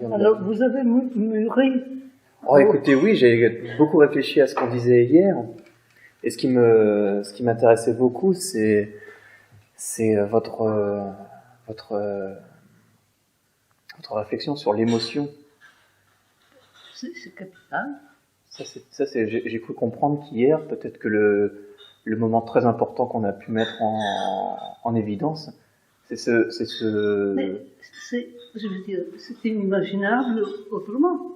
vient de Alors, vous avez mûri. Oh, écoutez, oui, j'ai beaucoup réfléchi à ce qu'on disait hier. Et ce qui m'intéressait beaucoup, c'est votre réflexion sur l'émotion. C'est capital. J'ai cru comprendre qu'hier, peut-être que le moment très important qu'on a pu mettre en évidence, c'est ce. Mais je veux dire, c'est inimaginable autrement.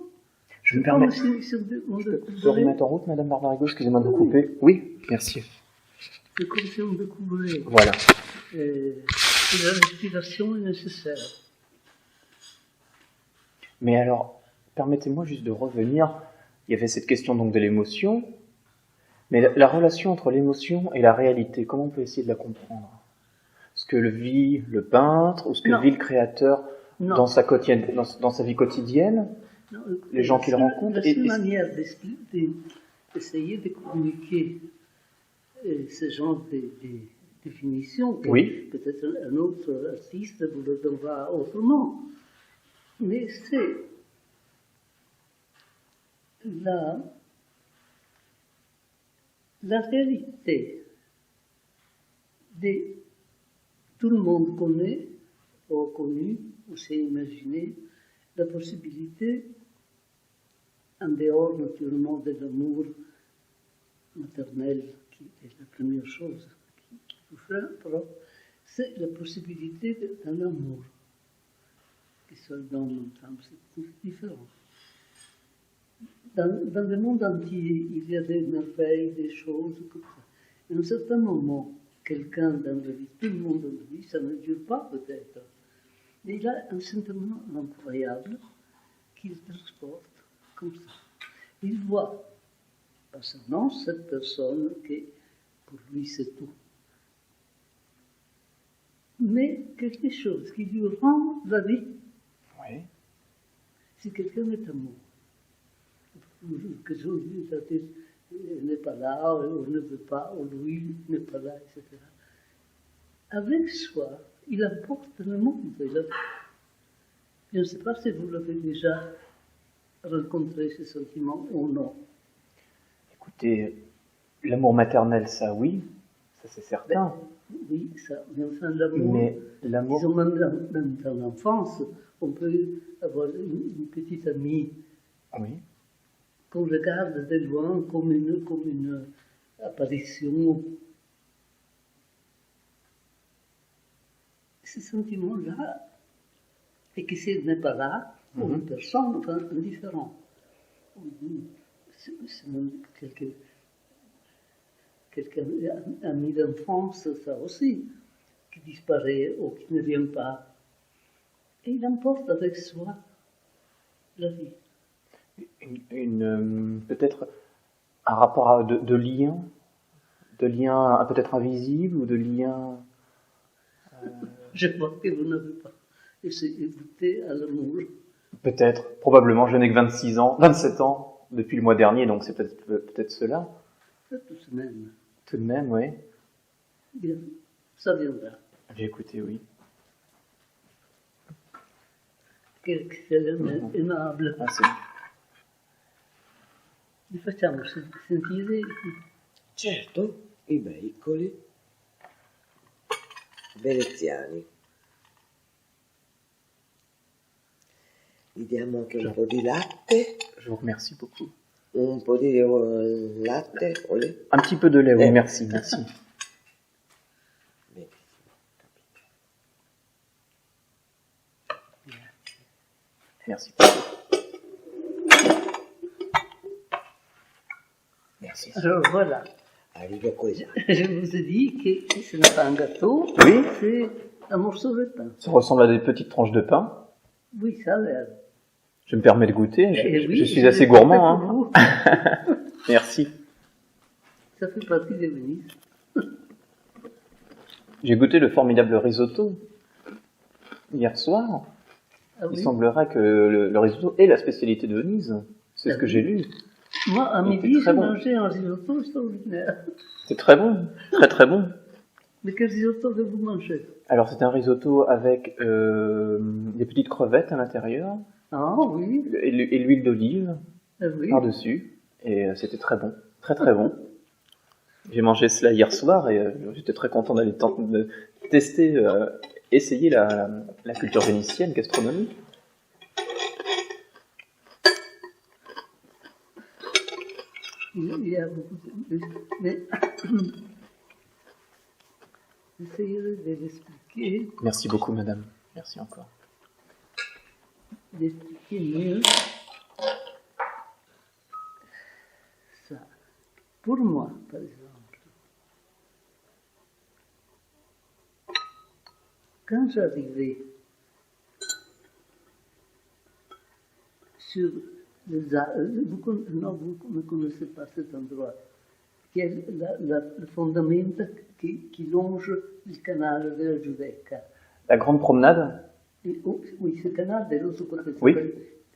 Je me permets. Je peux remettre en route, Madame Barbarigo, excusez-moi de vous couper. Oui, merci. C'est comme si on découvrait. Voilà. Que la respiration est nécessaire. Mais alors, permettez-moi juste de revenir. Il y avait cette question donc de l'émotion. Mais la relation entre l'émotion et la réalité, comment on peut essayer de la comprendre? Ce que vit le peintre, ou ce que vit le créateur dans sa vie quotidienne, non, les gens qu'il rencontre. La seule manière d'essayer de communiquer ce genre de définition, peut-être un autre artiste vous le donnera autrement, mais c'est la réalité tout le monde connaît, ou a connu, ou s'est imaginé la possibilité, en dehors naturellement de l'amour maternel, qui est la première chose qui vous frappe, c'est la possibilité d'un amour qui se donne en temps, c'est différent. Dans le monde entier, il y a des merveilles, des choses comme ça. À un certain moment, quelqu'un dans la vie, tout le monde dans la vie, ça ne dure pas peut-être, mais il a un sentiment incroyable qu'il transporte comme ça. Il voit, passant cette personne, que pour lui c'est tout. Mais quelque chose qui lui rend la vie, si quelqu'un est amour, que celui n'est pas là, ou ne veut pas, ou lui n'est pas là, etc. Avec soi, il apporte le monde. Je ne sais pas si vous l'avez déjà rencontré, ce sentiment, ou non. Écoutez, l'amour maternel, ça oui, ça c'est certain. Oui, ça, mais enfin l'amour, disons même dans l'enfance, on peut avoir une petite amie qu'on regarde de loin comme une apparition. Ce sentiment-là, et que s'il n'est pas là, pour une personne, enfin, indifférent. C'est même quelqu'un ami d'enfance, ça aussi, qui disparaît ou qui ne vient pas. Et il emporte avec soi la vie. Peut-être un rapport de lien peut-être invisible ou de lien. Je crois que vous n'avez pas essayé de goûter à l'amour. Peut-être, probablement, je n'ai que 27 ans depuis le mois dernier, donc c'est peut-être cela. Tout de même. Tout de même, oui. Bien, ça viendra. J'ai écouté, oui. Quelqu'un aimable. Ah, c'est... Li facciamo sentire? Certo, i veicoli veneziani. Gli diamo anche un po' di latte. Je vous remercie beaucoup. Un po' di latte, olè. Un petit peu de lait, oui, merci. Merci. Merci. Alors voilà. Arrivo così. Je vous ai dit que ce n'est pas un gâteau, c'est un morceau de pain. Ça ressemble à des petites tranches de pain. Oui, ça a l'air. Je me permets de goûter, je suis assez gourmand. Merci. Ça fait partie de Venise. J'ai goûté le formidable risotto hier soir. Ah, Il semblerait que le risotto est la spécialité de Venise. C'est ce que j'ai lu. Moi, à midi, j'ai mangé un risotto extraordinaire. C'est très bon, très très bon. Mais quel risotto avez-vous mangé? Alors, c'était un risotto avec des petites crevettes à l'intérieur, Ah oui, et l'huile d'olive oui. par-dessus. Et c'était très bon, très très bon. J'ai mangé cela hier soir et j'étais très content d'aller de tester, essayer la culture vénitienne, gastronomique. Il y a beaucoup de... Mais j'essayerai de l'expliquer, Merci beaucoup, madame. Merci encore. d'expliquer mieux ça. Pour moi, par exemple, quand j'arrivais sur les non, vous ne connaissez pas cet endroit, qui est le fondament qui longe le canal de la Giudecca. La grande promenade? Oui, ce canal de l'autre côté, Oui.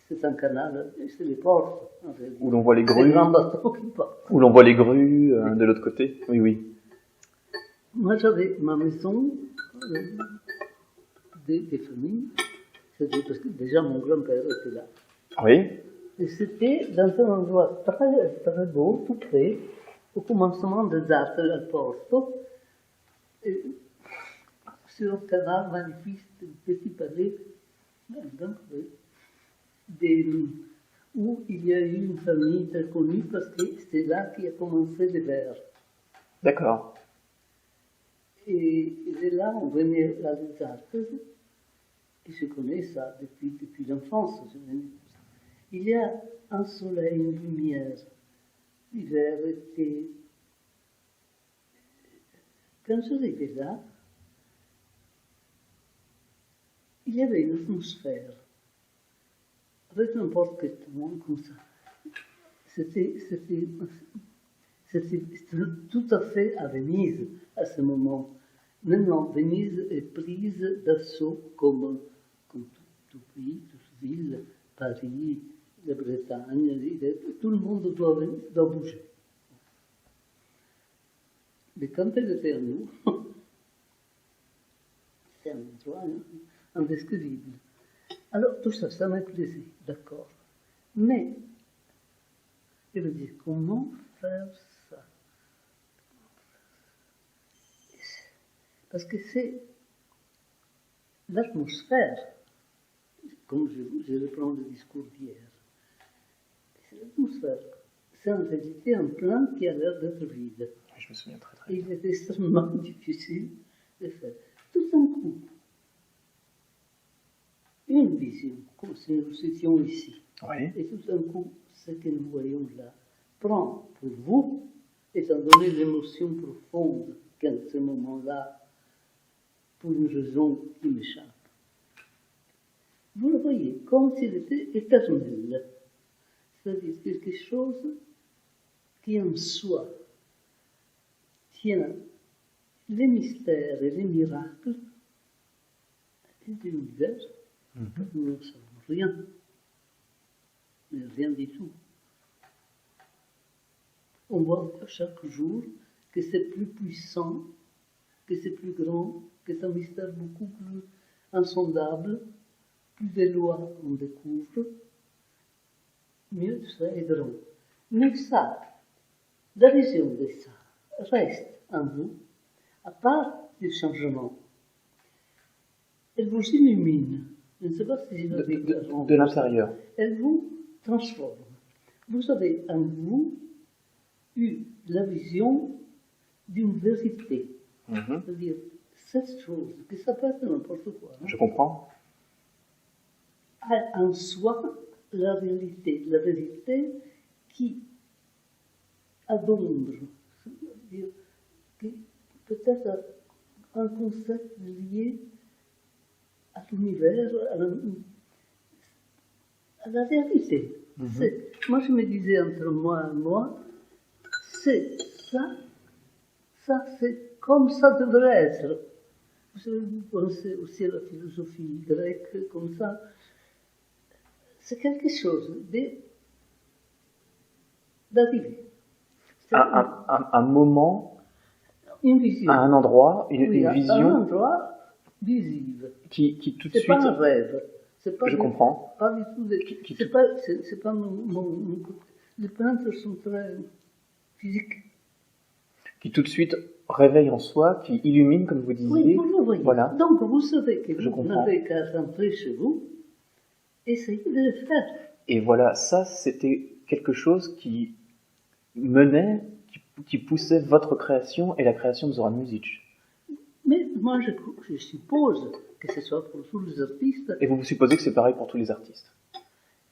c'est un canal, c'est les portes, en fait. Où l'on voit les C'est grues. le grand bateau qui passe. Où l'on voit les grues de l'autre côté. Oui, oui. Moi, j'avais ma maison des familles, c'est-à-dire parce que déjà mon grand-père était là. Oui. Et c'était dans un endroit très, très beau, tout près, au commencement des Arts del Porto, et sur un canal magnifique, un petit palais, donc, où il y a eu une famille très connue parce que c'est là qu'a commencé le verre. D'accord. Et de là, on venait à les Arts, et je connais ça depuis l'enfance. Il y a un soleil, une lumière. L'hiver était... Quand j'arrivais là, il y avait une atmosphère, avec n'importe quel temps, comme ça. C'était tout à fait à Venise, à ce moment. Maintenant, Venise est prise d'assaut comme tout pays, toute ville, Paris, la Bretagne, tout le monde doit bouger. Mais quand elle était à nous, c'est un endroit indescriptible. Alors tout ça, ça m'a plaisé, d'accord. Mais, je veux dire, comment faire ça? Parce que c'est l'atmosphère, comme je reprends le discours d'hier, c'est l'atmosphère. C'est en réalité un plan qui a l'air d'être vide. Je me souviens très très bien. Il est extrêmement difficile de faire. Tout d'un coup, une vision, comme si nous étions ici. Oui. Et tout d'un coup, ce que nous voyons là prend pour vous, étant donné l'émotion profonde qu'à ce moment-là, pour une raison qui m'échappe, vous le voyez comme s'il était éternel. C'est-à-dire quelque chose qui en soi tient les mystères et les miracles de l'univers. Nous ne savons rien, mais rien du tout. On voit chaque jour que c'est plus puissant, que c'est plus grand, que c'est un mystère beaucoup plus insondable, plus de lois on découvre, mieux ça est grand. Mais ça, la vision de ça reste en vous, à part du changement. Elle vous illumine. Je ne sais pas si je le dis clairement. De l'intérieur. Elle vous transforme. Vous avez en vous eu la vision d'une vérité. C'est-à-dire, cette chose, que ça peut être n'importe quoi, Je comprends. a en soi la vérité qui a d'ombre. C'est-à-dire que peut-être un concept lié à l'univers, à la réalité. Moi, je me disais entre moi et moi, c'est ça c'est comme ça devrait être. Vous pensez aussi à la philosophie grecque, comme ça. C'est quelque chose d'arrivé. Un moment, Une vision. à un endroit, une Oui, vision un endroit visible. qui tout de C'est suite... pas un rêve. C'est pas Je comprends. Pas du tout. C'est pas mon côté. Les peintres sont très physiques. Qui tout de suite réveille en soi, qui illumine, comme vous disiez. Oui, vous le voyez. Voilà. Donc vous savez que Je vous comprends. n'avez qu'à rentrer chez vous, essayez de le faire. Et voilà, ça, c'était quelque chose qui menait, qui poussait votre création et la création de Zoran Muzic. Mais moi, je suppose que ce soit pour tous les artistes. Et vous supposez que c'est pareil pour tous les artistes?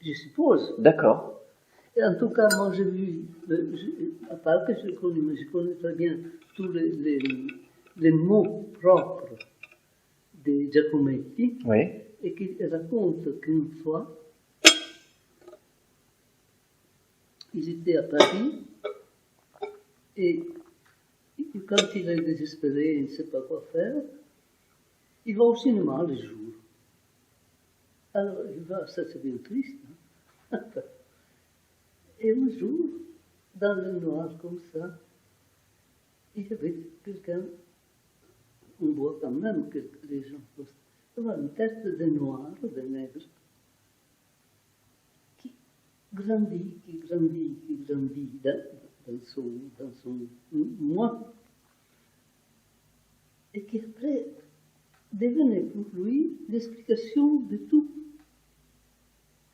Je suppose. D'accord. Et en tout cas, moi, j'ai vu, à part que je connais, mais je connais très bien tous les mots propres de Giacometti, Oui. et qui raconte qu'une fois, il était à Paris, et quand il est désespéré, il ne sait pas quoi faire, il va au cinéma les jours. Alors, il va, ça c'est bien triste, hein. Et un jour, dans le noir comme ça, il y avait quelqu'un, on voit quand même que les gens postent, il y avait une tête de noir, de nègre, qui grandit dans son moi, et qui après devenait pour lui l'explication de tout.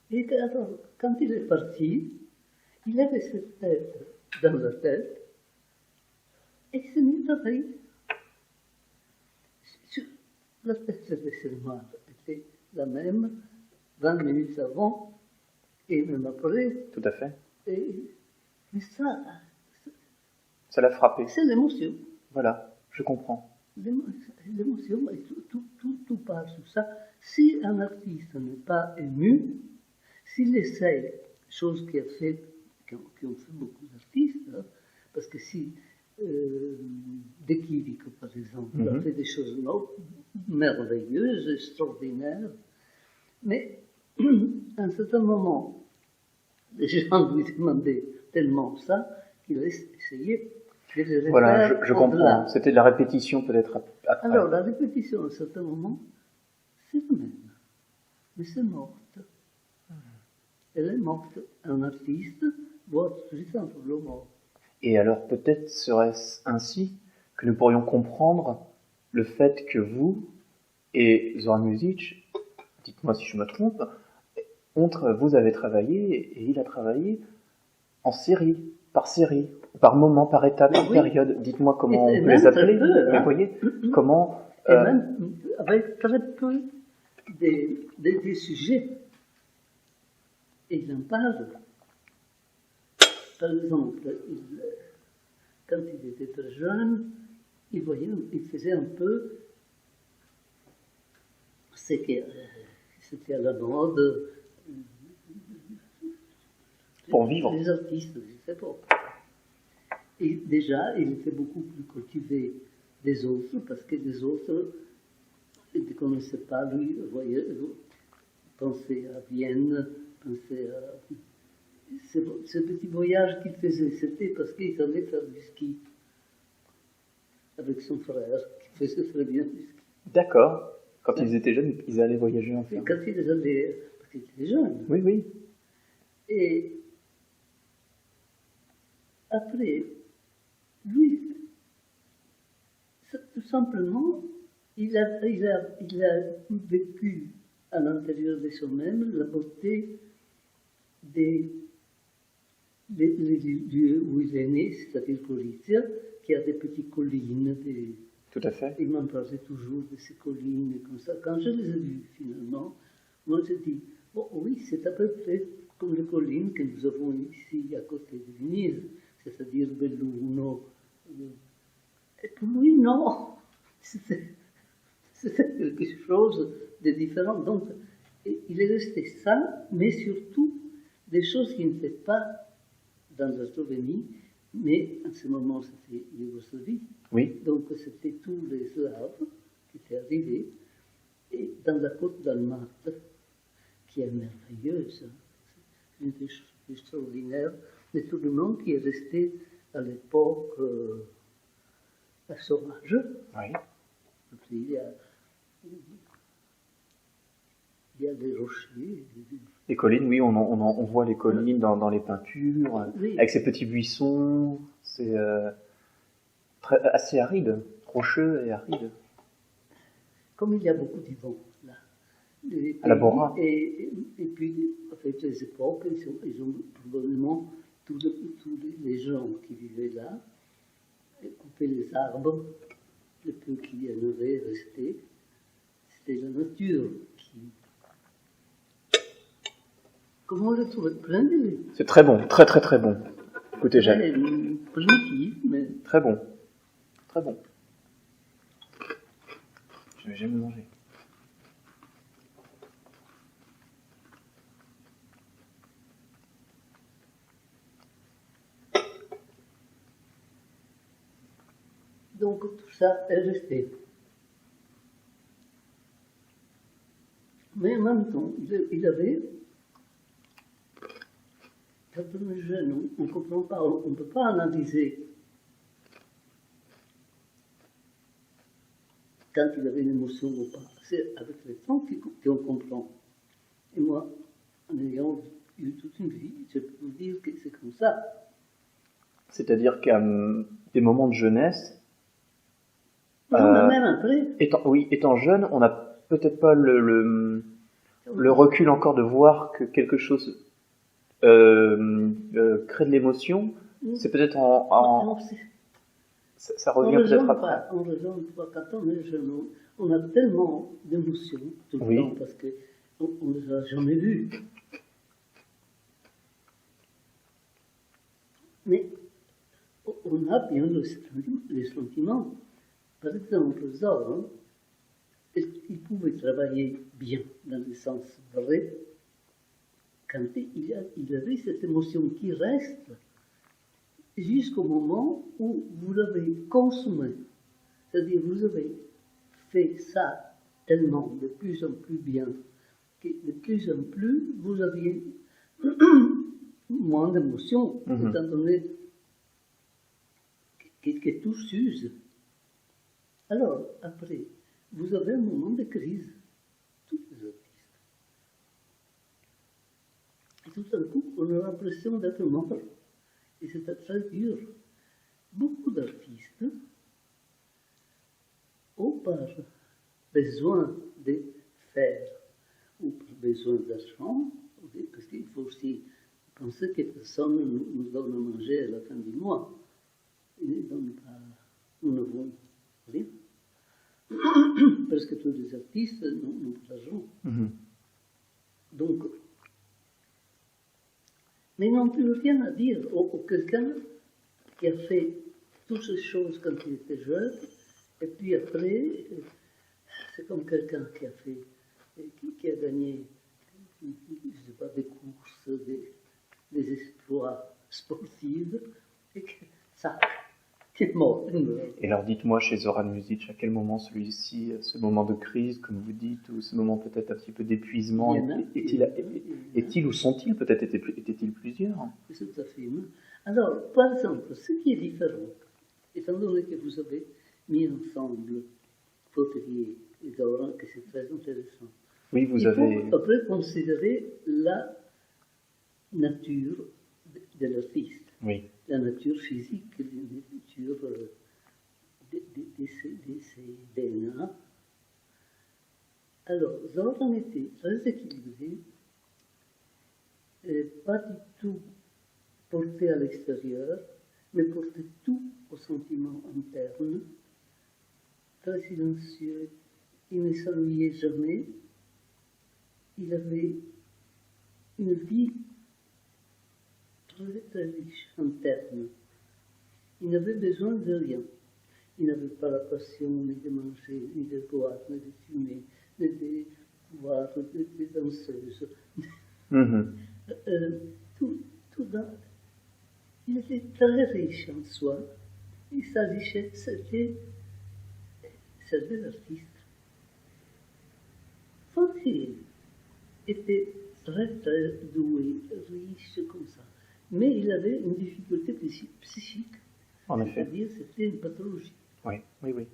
Et alors, quand il est parti, il avait cette tête dans la tête, et il s'est mis à rire. La tête de Selma était la même 20 minutes avant, et même après. Tout à fait. Mais ça, Ça l'a frappé. c'est l'émotion. Voilà, je comprends. L'émotion, et tout part sur ça. Si un artiste n'est pas ému, s'il essaye, chose qui ont fait beaucoup d'artistes, hein, parce que si De Chirico, par exemple, a fait des choses merveilleuses, extraordinaires, mais à un certain moment, les gens lui demandaient tellement ça qu'il a essayé de les refaire. Voilà, je comprends. au-delà. C'était de la répétition peut-être après. Alors, la répétition, à un certain moment, c'est la même, mais c'est morte. Elle est morte. Un artiste doit tout de suite entre le mort. Et alors peut-être serait-ce ainsi que nous pourrions comprendre le fait que vous et Zoran Muzic, dites-moi si je me trompe, vous avez travaillé et il a travaillé en série, par moment, par étape, par période. Dites-moi comment Et on peut même les appeler. très peu, Mais hein. voyez, comment... Et même avec très peu des sujets. Et il en parle. Par exemple, quand il était très jeune, il faisait un peu ce que c'était à la mode. Pour vivre. Les artistes, je ne sais pas. Et déjà, il était beaucoup plus cultivé des autres, parce que les autres ne connaissaient pas, lui, pensait à Vienne, pensait à... Ce petit voyage qu'il faisait, c'était parce qu'il savait faire du ski avec son frère, qui faisait très bien du ski. D'accord. Quand ils étaient jeunes, ils allaient voyager ensemble. Et quand ils allaient, parce qu'ils étaient jeunes. Oui, oui. Et après, lui, tout simplement, il a vécu à l'intérieur de soi-même la beauté des lieux où il est né, c'est-à-dire Gorizia, qui a des petites collines. Tout à fait. Il m'en parlait toujours de ces collines comme ça. Quand je les ai vues, finalement, moi j'ai dit, bon, oui, c'est à peu près comme les collines que nous avons ici à côté de Venise, c'est-à-dire Belluno. Et pour lui, non, c'était quelque chose de différent. Donc, il est resté ça, mais surtout des choses qu'il ne fait pas dans la Slovénie, mais en ce moment c'était Yougoslavie. Oui. Donc c'était tous les Slaves qui étaient arrivés, et dans la côte d'Almaty, qui est merveilleuse, c'est une chose extraordinaire, mais tout le monde qui est resté à l'époque sauvage. Oui. Il y a il y a des rochers. Les collines, oui, on voit les collines dans les peintures, Oui. avec ces petits buissons. C'est assez aride, rocheux et aride. Comme il y a beaucoup de vent là. À la Bora. Et puis, avec les époques, ils ont probablement, tous les gens qui vivaient là, coupé les arbres, le peu qu'il y en avait resté. C'était la nature qui... Comment le trouver? Splendide. C'est très bon, très très très bon. Écoutez, j'aime. Primitif, mais... Très bon. Très bon. Je vais jamais manger. Donc tout ça est resté. Mais en même temps, il avait... Quand on est jeune, on ne comprend pas, on ne peut pas analyser. Quand il avait une émotion ou pas. C'est avec le temps qu'on comprend. Et moi, en ayant eu toute une vie, je peux vous dire que c'est comme ça. C'est-à-dire qu'à des moments de jeunesse, même après. étant jeune, on n'a peut-être pas le recul encore de voir que quelque chose crée de l'émotion. C'est peut-être ça revient peut-être après. On raisonne pas quand on est jeune. On a tellement d'émotions tout le temps parce qu'on ne les a jamais vues. Mais on a bien les sentiments. Par exemple, Zoran, il pouvait travailler bien dans le sens vrai quand il avait cette émotion qui reste jusqu'au moment où vous l'avez consommé. C'est-à-dire, vous avez fait ça tellement de plus en plus bien que de plus en plus vous aviez moins d'émotion, étant donné que tout s'use. Alors, après, vous avez un moment de crise, tous les artistes. Et tout d'un coup, on a l'impression d'être mort. Et c'est très dur. Beaucoup d'artistes ont par besoin de faire, ou par besoin d'argent, parce qu'il faut aussi penser que personne ne nous donne à manger à la fin du mois. Ils ne donnent pas, nous n'avons rien. Parce que tous les artistes n'ont pas d'argent. Donc, mais ils n'ont plus rien à dire. Ou quelqu'un qui a fait toutes ces choses quand il était jeune, et puis après, c'est comme quelqu'un qui a fait, qui a gagné, je ne sais pas, des courses, des exploits sportifs, et que ça, c'est mort. Et alors dites-moi, chez Zoran Muzic, à quel moment celui-ci, ce moment de crise, comme vous dites, ou ce moment peut-être un petit peu d'épuisement, est-il ou sont-ils, peut-être étaient-ils plusieurs? C'est tout à fait. Alors, par exemple, ce qui est différent, étant donné que vous avez mis ensemble Poterier et Zoran, que c'est très intéressant, oui, il faut après considérer la nature de l'artiste. Oui. La nature physique, la nature de ses DNA. Alors, Zoran était très équilibré, pas du tout porté à l'extérieur, mais porté tout au sentiment interne, très silencieux, il ne s'ennuyait jamais, il avait une vie très très riche interne. Il n'avait besoin de rien. Il n'avait pas la passion ni de manger, ni de boire, ni de fumer, ni de voir des danseuses. Tout dans... Il était très riche en soi. Et sa richesse, c'était celle de l'artiste. Fonthier était très très doué, riche comme ça. Mais il avait une difficulté psychique. En effet. C'est-à-dire, c'était une pathologie. Oui, oui, oui.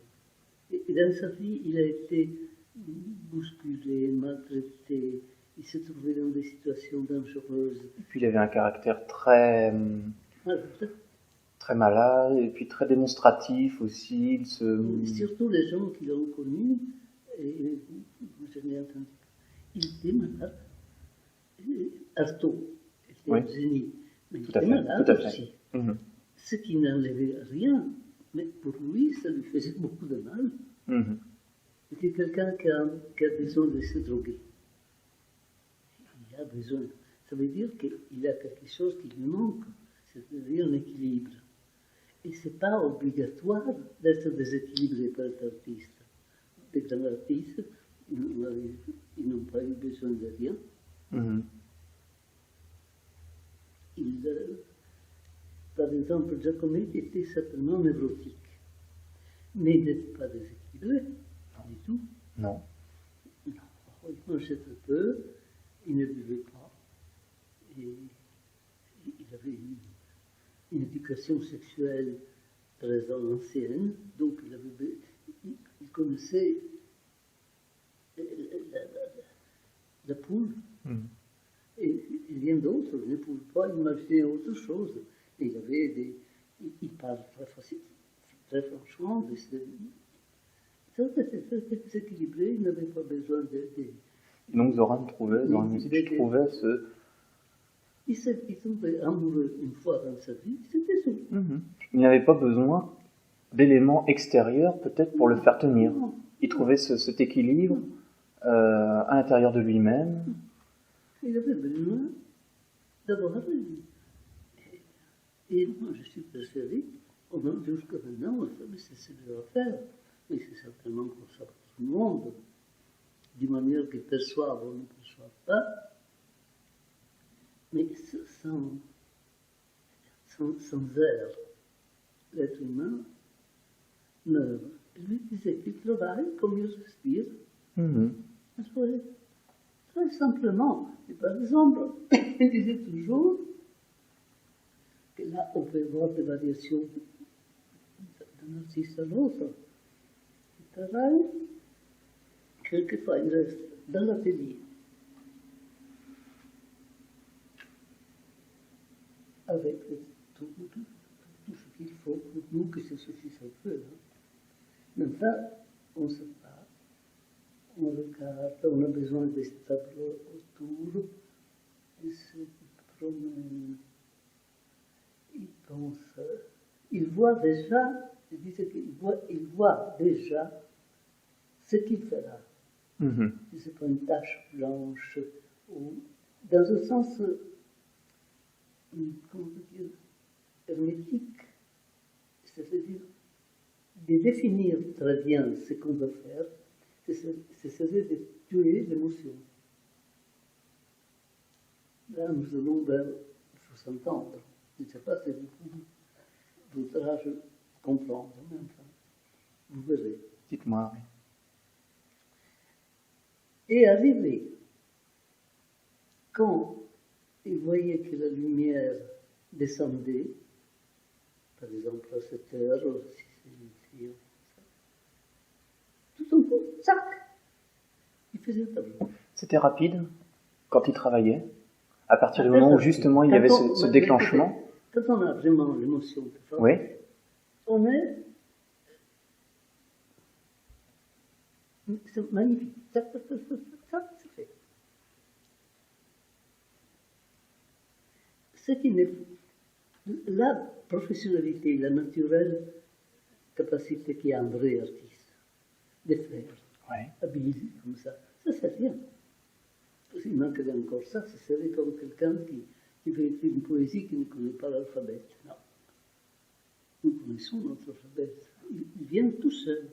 Et dans sa vie, il a été bousculé, maltraité, il se trouvait dans des situations dangereuses. Et puis il avait un caractère très, Voilà. très malade, et puis très démonstratif aussi. Surtout les gens qui l'ont connu, et je n'ai entendu pas. Il était malade. Artaud était un génie, mais il était malade aussi. Mhm. Ce qui n'enlevait rien, mais pour lui, ça lui faisait beaucoup de mal. Mhm. C'était quelqu'un qui a besoin de se droguer. Il a besoin. Ça veut dire qu'il a quelque chose qui lui manque, c'est-à-dire un équilibre. Et ce n'est pas obligatoire d'être déséquilibré pour être artiste. Les grands artistes, ils n'ont pas eu besoin de rien. Mhm. Par exemple, Giacometti était certainement névrotique, mais il n'était pas déséquilibré, pas du tout. Non. Non. Il mangeait très peu, il ne buvait pas, et il avait une éducation sexuelle très ancienne, donc il connaissait la poule. Mhm. Et rien d'autre, il ne pouvait pas imaginer autre chose. Et il parle très franchement, c'était très équilibré, il n'avait pas besoin de. Et donc Zoran trouvait, Zoran Misic trouvait ce... Il s'est tombé amoureux une fois dans sa vie, c'était tout. Mhm. Il n'avait pas besoin d'éléments extérieurs peut-être pour le faire tenir. Il trouvait cet équilibre à l'intérieur de lui-même. Il avait besoin d'avoir et moi je suis persuadé, jusqu'à maintenant, mais c'est de le faire. Mais c'est certainement comme ça pour tout le monde, d'une manière qu'ils perçoivent ou ne perçoivent pas, mais sans air, l'être humain meurt. Lui disait qu'il travaille comme il respire. Mhm. Très simplement. Et par exemple, il disait toujours que là, on peut voir des variations d'un artiste à l'autre. Il travaille, quelquefois il reste dans l'atelier, avec tout ce qu'il faut pour nous, que ce suffise un peu. Hein. Mais enfin, on se parle. On regarde, on a besoin de ce tableau autour, il se promène, il pense, il voit déjà, je disais qu'il voit déjà ce qu'il fera. Mhm. Si ce n'est pas une tache blanche, ou dans un sens, comment dire, hermétique, c'est-à-dire de définir très bien ce qu'on va faire. Ce serait de tuer l'émotion. Là, nous allons vers, il faut s'entendre. Je ne sais pas si vous voudrez comprendre, mais enfin, vous verrez. Dites-moi. Et arrivé, quand il voyait que la lumière descendait, par exemple à 7 heures, si c'est une fille, tout d'un coup, sac, il faisait le tableau. C'était rapide quand il travaillait, à partir du moment où justement il y avait ce déclenchement. Quand on a vraiment l'émotion, Oui. on est. C'est magnifique. Ça, c'est fait. Ce qui n'est la professionnalité, la naturelle capacité qui a un vrai artiste, de faire, habile comme ça c'est rien. Il manquerait encore ça, ce serait comme quelqu'un qui veut écrire une poésie qui ne connaît pas l'alphabet. Non. Nous connaissons notre alphabet. Il vient tout seul.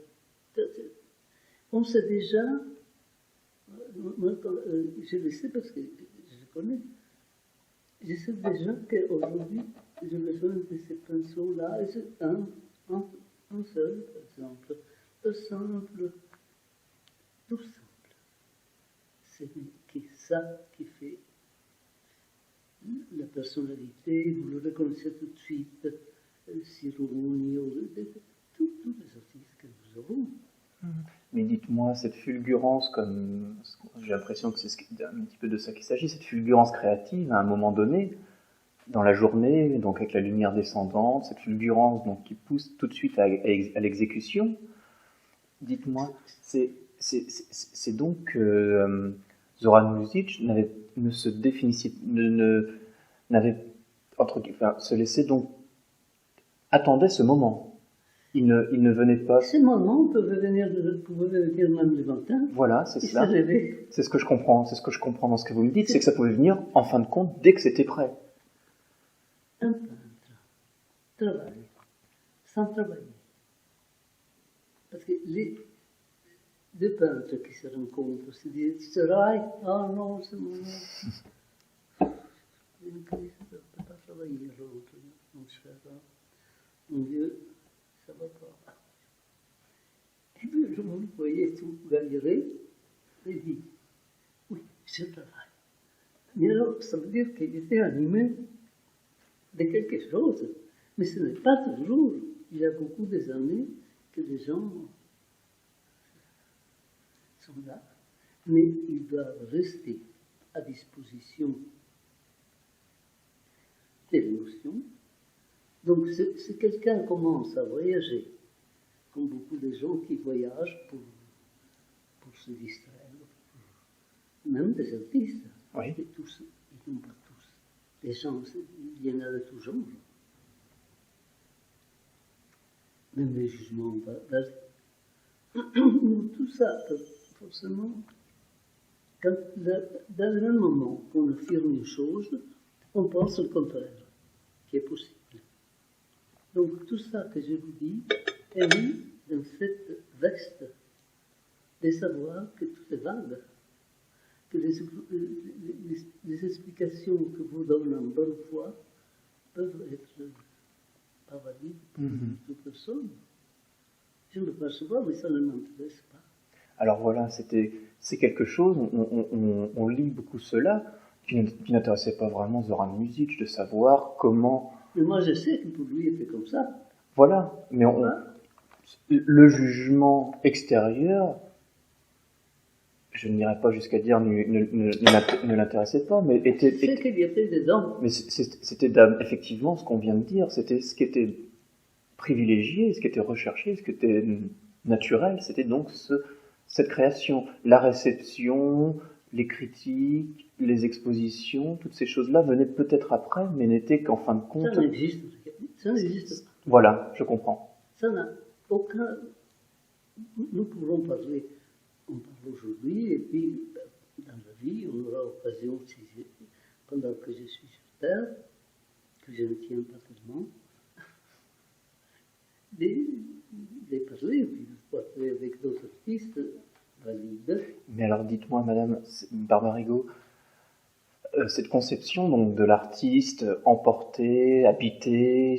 On sait déjà, moi, je le sais parce que je le connais, je sais déjà qu'aujourd'hui, j'ai besoin de ces pinceaux-là, et c'est un seul, par exemple, tout simple. C'est ça qui fait la personnalité, vous le reconnaissez tout de suite, Cironi, tous les artistes que nous avons, Mais dites-moi, cette fulgurance, comme j'ai l'impression que c'est un petit peu de ça qu'il s'agit, cette fulgurance créative, à un moment donné, dans la journée, donc avec la lumière descendante, cette fulgurance donc, qui pousse tout de suite à l'exécution, dites-moi, c'est donc que Zoran Muzic ne se définissait, n'avait, se laissait donc, attendait ce moment. Il ne venait pas. Ces moments pouvaient venir même le matin. Voilà, c'est cela. Se lever. C'est ce que je comprends. C'est ce que je comprends dans ce que vous me dites, c'est que ça pouvait venir, en fin de compte, dès que c'était prêt. Un peintre travaille sans travailler. Parce que les deux peintres qui se rencontrent se disent, tu travailles? Ah non, c'est mon nom. Je ne peux pas travailler, l'autre, mon cher, mon vieux, ça va pas. Et puis je me voyais tout galérer, et dit, oui, je travaille. Mais alors, ça veut dire qu'il était animé de quelque chose. Mais ce n'est pas toujours. Il y a beaucoup des années que les gens sont là, mais ils doivent rester à disposition de l'émotion. Donc, si quelqu'un commence à voyager, comme beaucoup de gens qui voyagent pour se distraire, même des artistes, Oui. et tous, ils n'ont pas tous. Les gens, il y en a de tout genre. Même les jugements tout ça, forcément, dans le même moment qu'on affirme une chose, on pense le contraire, qui est possible. Donc tout ça que je vous dis est mis dans cette veste de savoir que tout est vague, que les explications que vous donnez en bonne foi peuvent être pas valides pour toute personne. Je ne peux pas savoir, mais ça ne m'intéresse pas. Alors voilà, c'est quelque chose, on lit beaucoup cela, qui n'intéressait pas vraiment Zoran Muzic, de savoir comment... Mais moi je sais que pour lui c'était comme ça. Voilà, mais le jugement extérieur, je ne dirais pas jusqu'à dire ne l'intéressait pas, mais était... C'est qu'il y avait dedans. Mais c'était effectivement ce qu'on vient de dire, c'était ce qui était privilégié, ce qui était recherché, ce qui était naturel, c'était donc cette création, la réception, les critiques, les expositions, toutes ces choses-là venaient peut-être après, mais n'étaient qu'en fin de compte... Ça n'existe pas. Voilà, je comprends. Ça n'a aucun... Nous pourrons parler, on parle aujourd'hui, et puis dans la vie, on aura l'occasion, pendant que je suis sur Terre, que je ne tiens pas tellement, de parler, puis de parler avec d'autres artistes valides. Mais alors dites-moi, Madame Barbarigo, cette conception donc de l'artiste emporté, habité,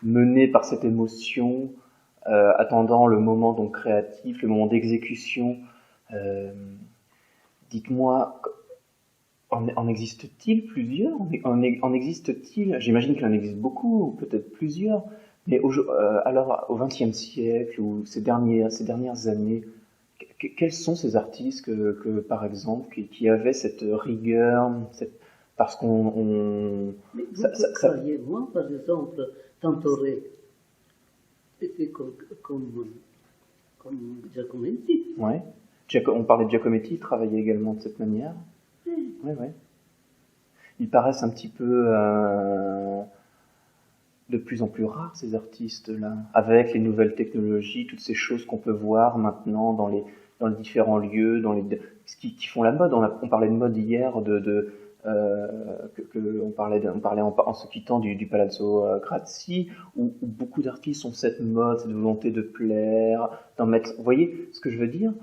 mené par cette émotion, attendant le moment donc créatif, le moment d'exécution, dites-moi, en existe-t-il plusieurs? En existe-t-il? J'imagine qu'il en existe beaucoup, ou peut-être plusieurs. Mais alors, au XXe siècle ou ces dernières années, quels sont ces artistes par exemple, qui avaient cette rigueur, parce qu'on... Mais vous croyez, moi, par exemple, Tintoret était comme Giacometti. Ouais. On parlait de Giacometti, il travaillait également de cette manière. Oui. Oui. Ils paraissent un petit peu de plus en plus rares, ces artistes-là, avec les nouvelles technologies, toutes ces choses qu'on peut voir maintenant dans les différents lieux, qui font la mode. On parlait de mode hier, on parlait en se quittant du Palazzo Grassi, où beaucoup d'artistes ont cette mode, cette volonté de plaire, d'en mettre. Vous voyez ce que je veux dire?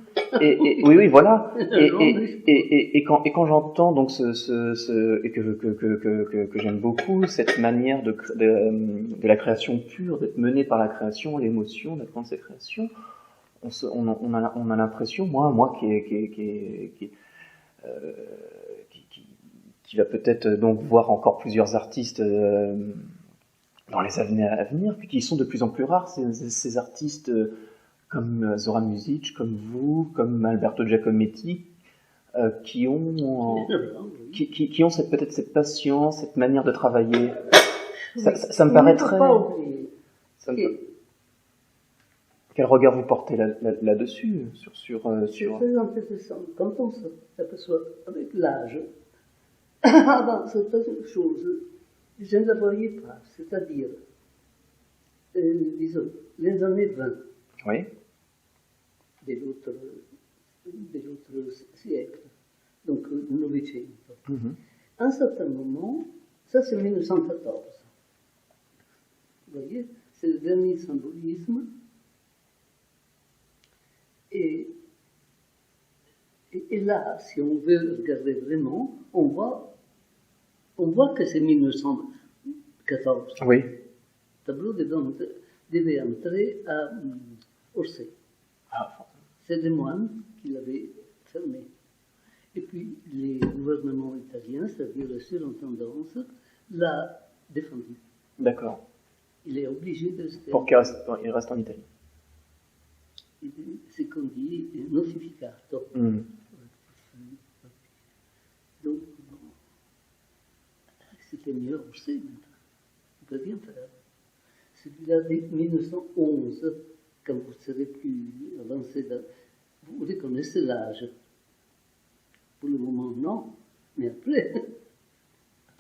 Oui, voilà. Et quand j'entends donc et que j'aime beaucoup cette manière de la création pure, d'être mené par la création, l'émotion, d'être dans cette création, on a l'impression, moi qui va peut-être donc voir encore plusieurs artistes dans les années à venir, puis qui sont de plus en plus rares, ces artistes comme Zoran Music, comme vous, comme Alberto Giacometti, qui ont peut-être cette patience, cette manière de travailler. Ça me paraît très... Quel regard vous portez là-dessus sur... C'est très intéressant. Quand on s'aperçoit avec l'âge, avant certaines choses, je ne la voyais pas. C'est-à-dire, disons, les années 20 oui. de l'autre siècle, donc le Novecento. À un certain moment, ça c'est 1914. Vous voyez, c'est le dernier symbolisme. Et là, si on veut regarder vraiment, on voit que c'est 1914. Oui. Le tableau devait entrer à Orsay. C'est des moines qui l'avaient fermé. Et puis les gouvernements italiens, c'est-à-dire la surintendance, l'a défendu. D'accord. Il est obligé de rester. Pour qu'il reste en Italie. C'est qu'on dit notificato. Donc, c'était mieux Orsay maintenant. On ne peut rien faire. Celui-là de 1911, quand vous serez plus avancé, vous reconnaissez l'âge. Pour le moment, non. Mais après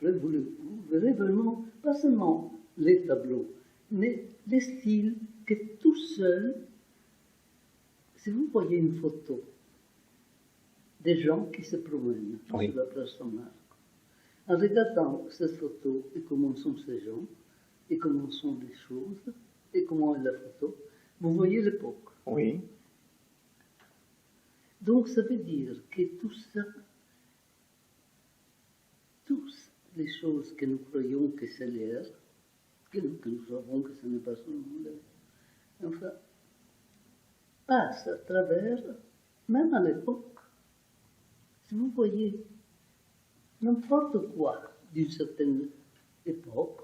vous verrez vraiment, pas seulement les tableaux, mais les styles que tout seul, si vous voyez une photo des gens qui se promènent sur la place Saint-Marc, en regardant cette photo et comment sont ces gens, et comment sont les choses, et comment est la photo, vous voyez l'époque. Oui. Donc ça veut dire que tout ça, toutes les choses que nous croyons que c'est l'air, que nous savons que ce n'est pas seulement l'air, enfin, passe à travers, même à l'époque. Si vous voyez n'importe quoi d'une certaine époque,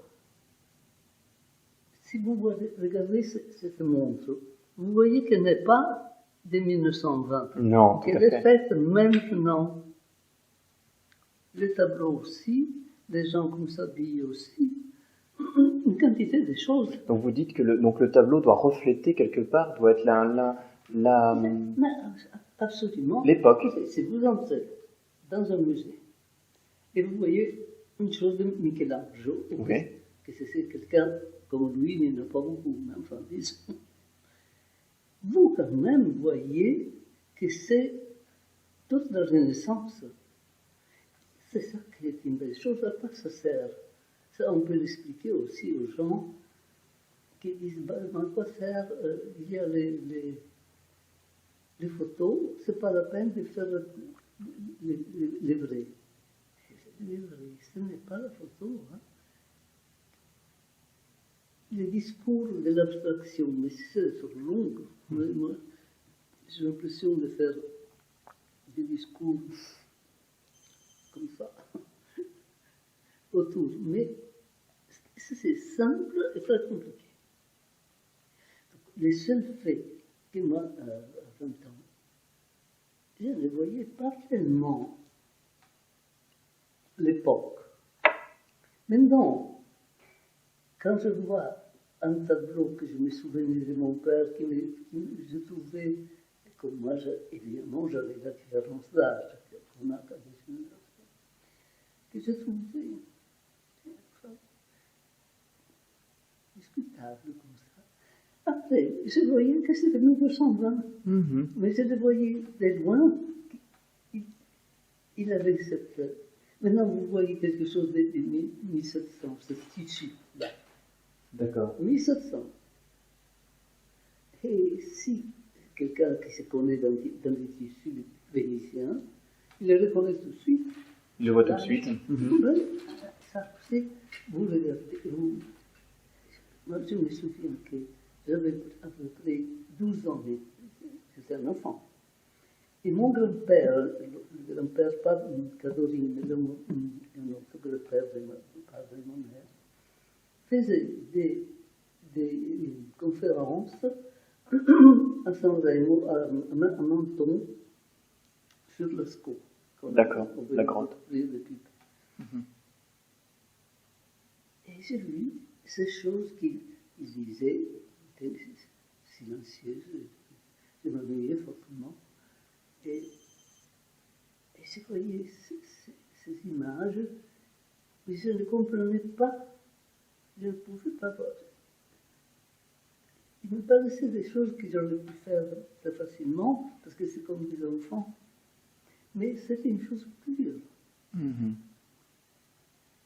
si vous regardez cette montre, vous voyez qu'elle n'est pas de 1920. Non, qu'elle est faite maintenant. Les tableaux aussi, les gens comme s'habillent aussi, une quantité de choses. Donc vous dites que le tableau doit refléter quelque part, doit être Mais absolument. L'époque. Si vous entrez dans un musée et vous voyez une chose de Michel-Angelo, que c'est quelqu'un comme lui, il n'y en a pas beaucoup, mais enfin, disons, vous quand même voyez que c'est toute la Renaissance. C'est ça qui est une belle chose, à quoi ça sert. Ça, on peut l'expliquer aussi aux gens qui disent, à quoi sert, il y a les photos, c'est pas la peine de faire les vrais. Les vrais, ce n'est pas la photo. Hein. Les discours de l'abstraction, mais c'est sur longue. Moi, j'ai l'impression de faire des discours comme ça, autour. Mais c'est simple et très compliqué. Donc, les seuls faits que moi, à 20 ans, je ne voyais pas tellement l'époque. Maintenant, quand je vois un tableau que je me souvenais de mon père, que je trouvais, comme moi, évidemment, j'avais la différence d'âge, on a pas de génération, que je trouvais discutable comme ça. Après, je voyais que c'était 1920, mais je le voyais de loin, il avait cette... Maintenant, vous voyez quelque chose de 1700, ce tissu là. D'accord. 1700. Et si quelqu'un qui se connaît dans les tissus vénitiens, il le reconnaît tout de suite. Il le voit tout de suite. Ça, c'est, vous regardez, moi je me souviens que j'avais à peu près 12 ans, j'étais un enfant. Et mon grand-père, le grand-père, pas Cadorine, mais un autre grand-père de ma mère, faisait des conférences à San Remo, à Menton, sur l'Ascaux. D'accord, la grotte. Et j'ai vu ces choses qu'il disait, étaient silencieuses, je m'ennuyais fortement. Et je voyais ces images, mais je ne comprenais pas, je ne pouvais pas voir. Il me paraissait des choses que j'aurais pu faire très facilement, parce que c'est comme des enfants. Mais c'était une chose pure.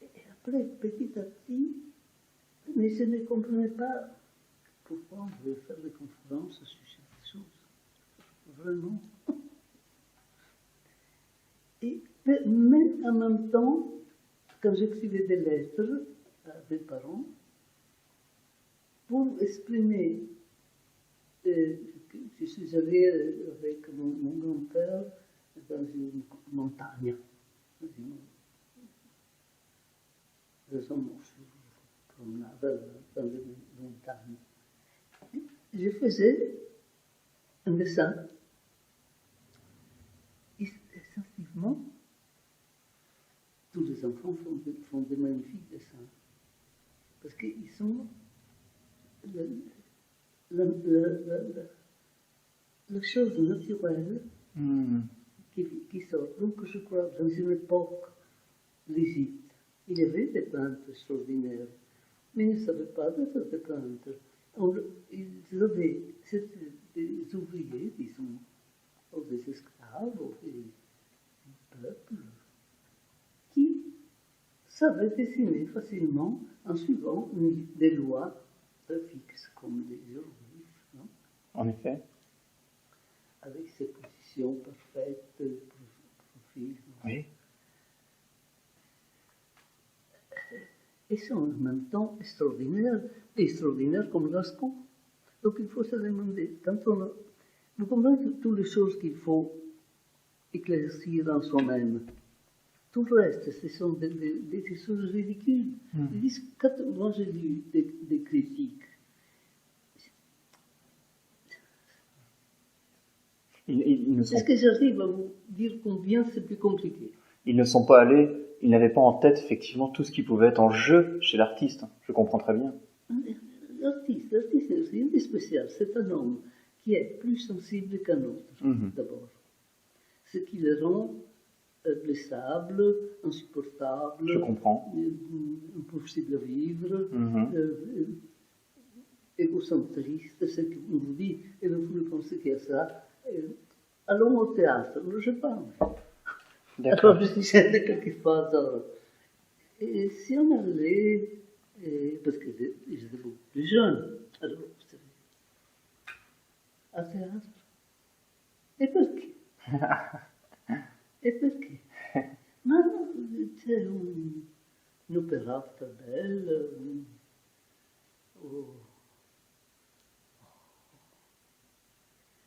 Et après, petit à petit, mais je ne comprenais pas pourquoi on devait faire des conférences sur ces choses. Vraiment. Mais en même temps, quand j'écrivais des lettres à mes parents, pour exprimer je suis allée avec mon grand-père dans une montagne. Nous avons promenade dans les montagnes. Je faisais un dessin. Instinctivement, tous les enfants font de magnifiques dessins. Parce qu'ils sont la chose naturelle qui sort. Donc, je crois, dans une époque, l'Égypte, il y avait des plantes extraordinaires, mais ils ne savaient pas de ces plantes. Ils avaient des ouvriers, disons, ou des esclaves, ou des peuples, qui savaient dessiner facilement en suivant des lois fixes, comme des hiéroglyphes, non? En effet. Avec ses positions parfaites, profil. Oui. Et sont en même temps extraordinaires comme Gascon. Donc il faut se demander, vous comprenez toutes les choses qu'il faut éclaircir en soi-même. Tout le reste, ce sont des choses ridicules. Ils disent, moi j'ai lu des critiques. Est-ce que j'arrive à vous dire combien c'est plus compliqué? Ils ne sont pas allés, ils n'avaient pas en tête effectivement tout ce qui pouvait être en jeu chez l'artiste. Je comprends très bien. L'artiste n'est rien de spécial. C'est un homme qui est plus sensible qu'un autre, d'abord. Ce qui le rend blessable, insupportable, Je comprends. impossible à vivre, égocentriste, ce qu'on vous dit, et vous ne pensez qu'à ça. Allons au théâtre, je parle. Alors je disais quelquefois, et si on allait, parce que j'étais beaucoup plus jeune, alors vous savez, à théâtre, et perché? Et perché? Ma c'è un'opera bella,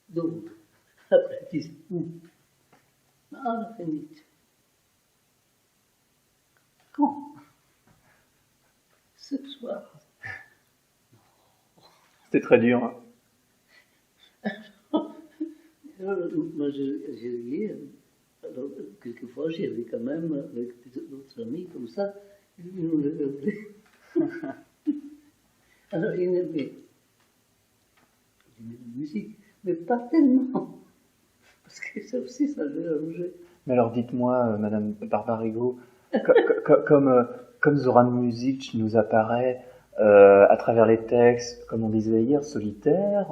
dove? Après, ils disent où? Ma alla finita. Quand? Ce soir. C'était très dur. Alors, moi, j'ai riais. Alors, quelquefois, j'y allais quand même avec d'autres amis comme ça. Et lui, nous le regardait. Alors, il aimait la musique, mais pas tellement. Parce que ça aussi, ça le dérangeait. Mais alors dites-moi, Madame Barbarigo, comme Zoran Muzic nous apparaît à travers les textes, comme on disait hier, solitaire,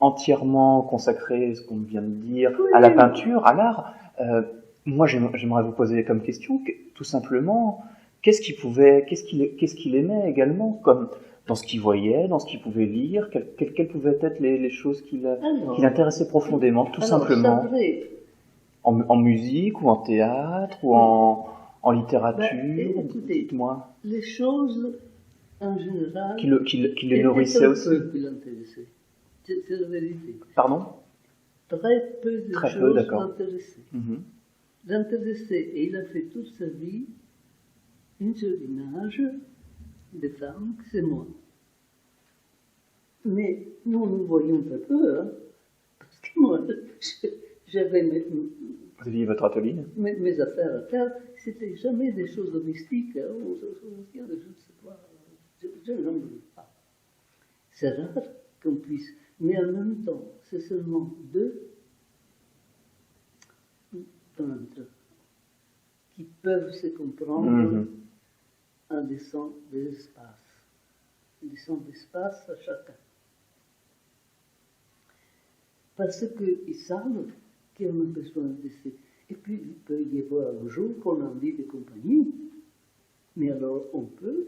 entièrement consacré, ce qu'on vient de dire, à la peinture, à l'art, moi j'aimerais vous poser comme question, tout simplement, qu'est-ce qu'il aimait également, comme dans ce qu'il voyait, dans ce qu'il pouvait lire, quelles pouvaient être les choses qui l'intéressaient profondément, tout simplement. En musique, ou en théâtre, ou en littérature, écoutez, dites-moi. Les choses, en général, qui le nourrissaient aussi. Très peu qui l'intéressaient. C'est la vérité. Pardon? Très peu de Très choses peu, d'accord. l'intéressaient. L'intéressait, et il a fait toute sa vie une seule image de femme, c'est moi. Mais nous voyions très peu, hein, parce que moi, j'avais Vous aviez votre atelier? mes affaires à faire, c'était jamais des choses domestiques, hein, je ne sais pas, je n'en veux pas. C'est rare qu'on puisse, mais en même temps, c'est seulement deux peintres qui peuvent se comprendre en laissant des espaces. Laissant des espaces à chacun. Parce qu'ils savent qu'on a besoin de ces. Et puis, il peut y avoir un jour qu'on a envie de compagnie, mais alors on peut,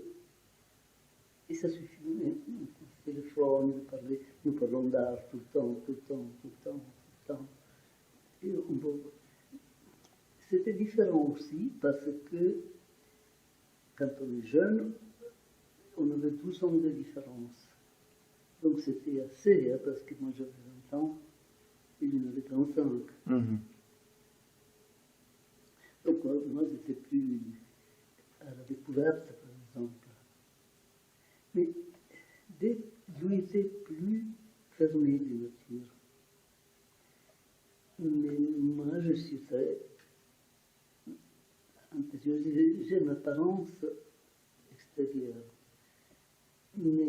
et ça suffit. On téléphone, nous parlons d'art tout le temps, tout le temps, tout le temps, tout le temps. Et c'était différent aussi parce que quand on est jeune, on avait 12 ans de différence. Donc c'était assez, hein, parce que moi j'avais 20 ans, et il en avait 35. Donc moi j'étais plus à la découverte, par exemple. Mais lui était plus fermé de nature. Mais moi je suis très antérieure, j'ai une apparence extérieure. Mais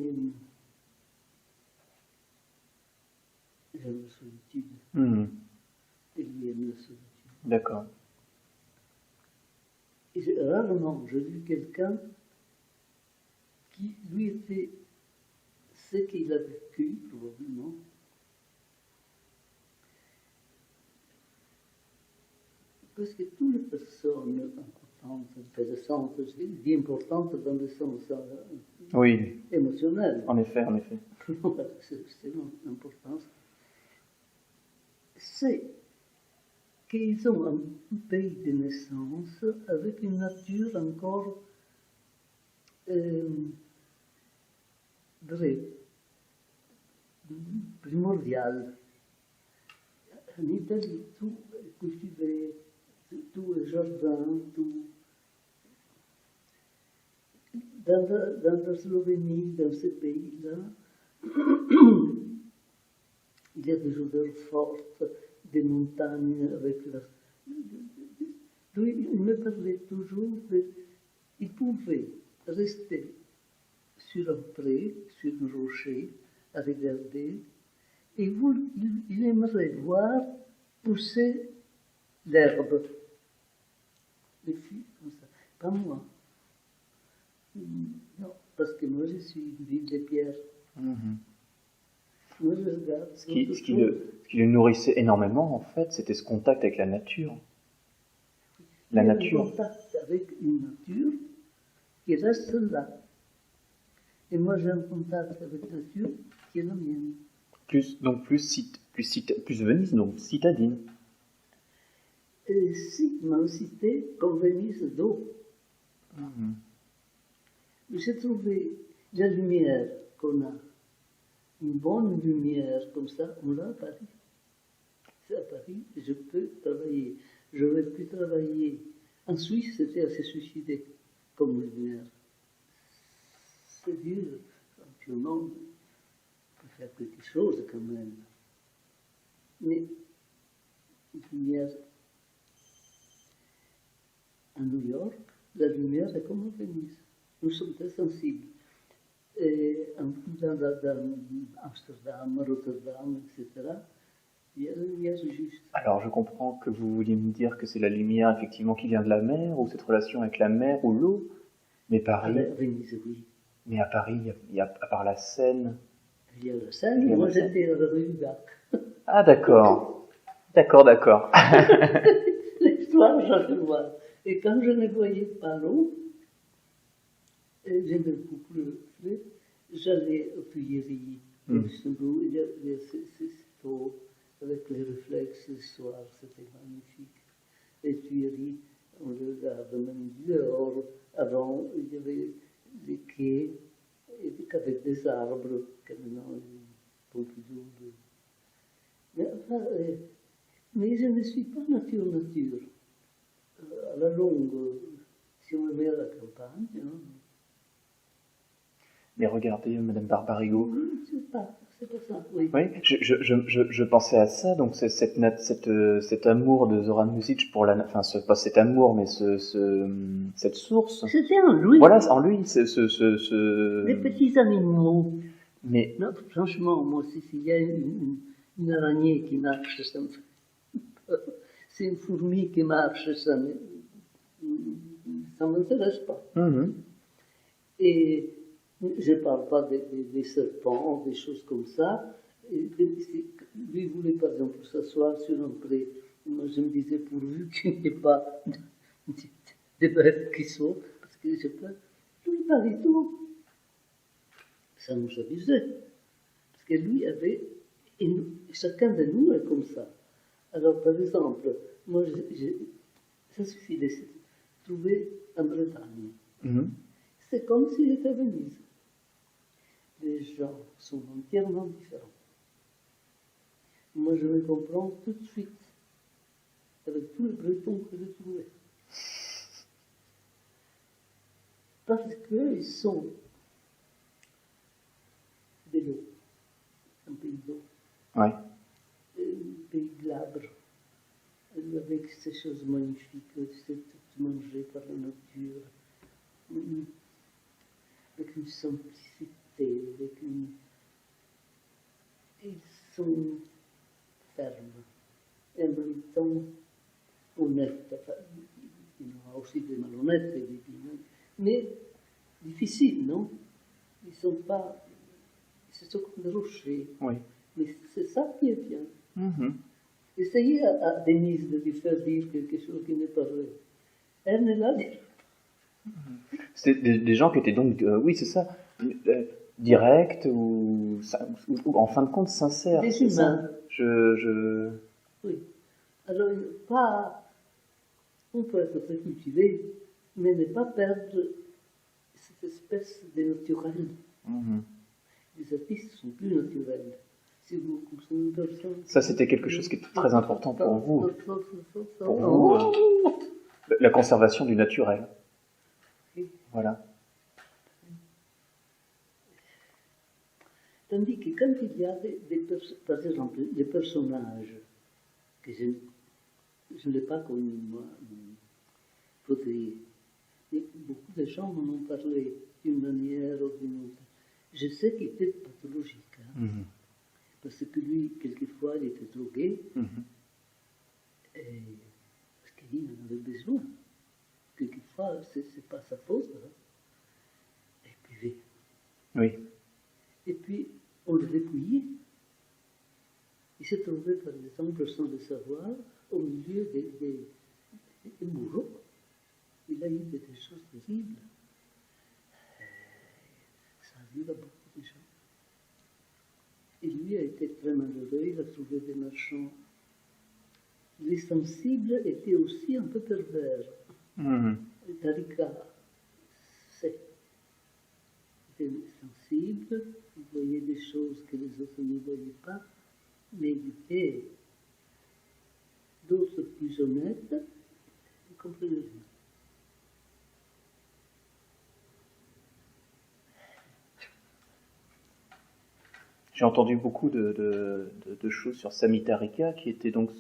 j'aime la solitude. Et lui aime la solitude. D'accord. Et rarement j'ai vu quelqu'un qui lui était ce qu'il a vécu, probablement. Parce que toutes les personnes importantes, intéressantes, je dis importantes dans le sens Oui, émotionnel. en effet, en effet. C'est l'importance. C'est qu'ils ont un pays de naissance avec une nature encore primordiale. En Italie, tout est cultivé, tout est jardin, tout. Dans la Slovénie, dans ces pays-là, il y a des odeurs fortes, des montagnes avec la. Lui, il me parlait toujours il pouvait rester sur un pré, sur un rocher, à regarder, et il aimerait voir pousser l'herbe. Les filles, comme ça. Pas moi. Non, parce que moi je suis une ville de pierre. Moi je regarde. Ce qui le nourrissait énormément, en fait, c'était ce contact avec la nature. La nature. Un contact avec une nature qui reste là. Et moi j'ai un contact avec la nature qui est la mienne. Plus Venise, donc citadine. Si, mais une cité comme Venise d'eau. J'ai trouvé la lumière qu'on a, une bonne lumière comme ça, on l'a à Paris. C'est à Paris, je peux travailler. J'aurais pu travailler. En Suisse, c'était assez suicidé comme lumière. C'est dur, actuellement, on peut faire quelque chose quand même. Mais la lumière, à New York, la lumière est comme à Venise. Nous sommes très sensibles. Et dans Amsterdam, Rotterdam, etc., il y a la lumière juste. Alors, je comprends que vous vouliez me dire que c'est la lumière, effectivement, qui vient de la mer, ou cette relation avec la mer ou l'eau. Mais Paris... Venise, oui. Mais à Paris, il y a à part la Seine... Il y a la Seine, moi j'étais à la rue du Bac. Ah, d'accord. D'accord. L'histoire, je vais voir. Et quand je ne voyais pas l'eau, j'aimais beaucoup le frais, j'allais aux Tuileries. Il y avait ces eaux avec les réflexes le soir, c'était magnifique. Les Tuileries, on les regarde même dehors. Avant, il y avait des quais avec des arbres, que maintenant, Pompidou. Mais je ne suis pas nature. À la longue, si on est à la campagne, hein. Mais regardez, Madame Barbarigo. C'est pas ça, oui. Oui, je pensais à ça, donc c'est cet amour de Zoran Music pour la, enfin, pas cet amour, mais cette source. C'était en lui. Voilà, en lui, Les petits animaux. Mais Non, franchement, moi, s'il y a une araignée qui marche, ça me fait peur. C'est une fourmi qui marche, ça m'intéresse pas. Et je ne parle pas des serpents, des choses comme ça. Et, lui voulait, par exemple, s'asseoir sur un pré. Moi, je me disais, pourvu qu'il n'y ait pas des bêtes qui sautent, parce que j'ai peur. Lui, pas du tout. Ça nous amusait. Parce que lui avait, et chacun de nous est comme ça. Alors, par exemple, moi, ça suffit de se trouver en Bretagne. C'est comme s'il était à Venise. Les gens sont entièrement différents. Moi, je me comprends tout de suite avec tous les Bretons que j'ai trouvés. Parce qu'ils sont de l'eau, un pays d'eau, ouais. un pays glabre, avec ces choses magnifiques, c'est tout mangé par la nature, avec une simplicité, avec une... Ils sont fermes et en même temps honnêtes. Enfin, il y en a aussi des malhonnêtes, évidemment, mais difficiles, non? Ils sont pas... Ce sont comme des rochers. Oui. Mais c'est ça qui est bien. Essayez à Denise de lui faire dire quelque chose qui n'est pas vrai. Elle ne l'a dit. C'est des gens qui étaient donc, oui, c'est ça, directs ou en fin de compte sincères. Des humains. Oui. Alors, on peut être très cultivé, mais ne pas perdre cette espèce de naturel. Les artistes sont plus naturels. Si vous comprenez une personne... Ça, c'était quelque chose qui était très important pour vous. Pour vous, la conservation du naturel. Voilà. Tandis que quand il y a par exemple, des personnages que je ne l'ai pas connu, moi, Baudelaire, mais beaucoup de gens m'en ont parlé d'une manière ou d'une autre. Je sais qu'il était pathologique, parce que lui, quelquefois, il était drogué, et parce qu'il en avait besoin. Quelquefois, c'est pas sa faute. Hein. Et puis, oui. Et puis, on le dépouillait. Il s'est trouvé, par exemple, sans le savoir, au milieu des bourreaux. Il a eu des choses terribles. Ça arrive à beaucoup de gens. Et lui a été très malheureux, il a trouvé des marchands. Les sensibles étaient aussi un peu pervers. Tarika, c'était sensible, il voyait des choses que les autres ne voyaient pas, mais il était d'autres plus honnêtes, il ne comprenait rien. J'ai entendu beaucoup de choses sur Sami Tarika, qui était donc,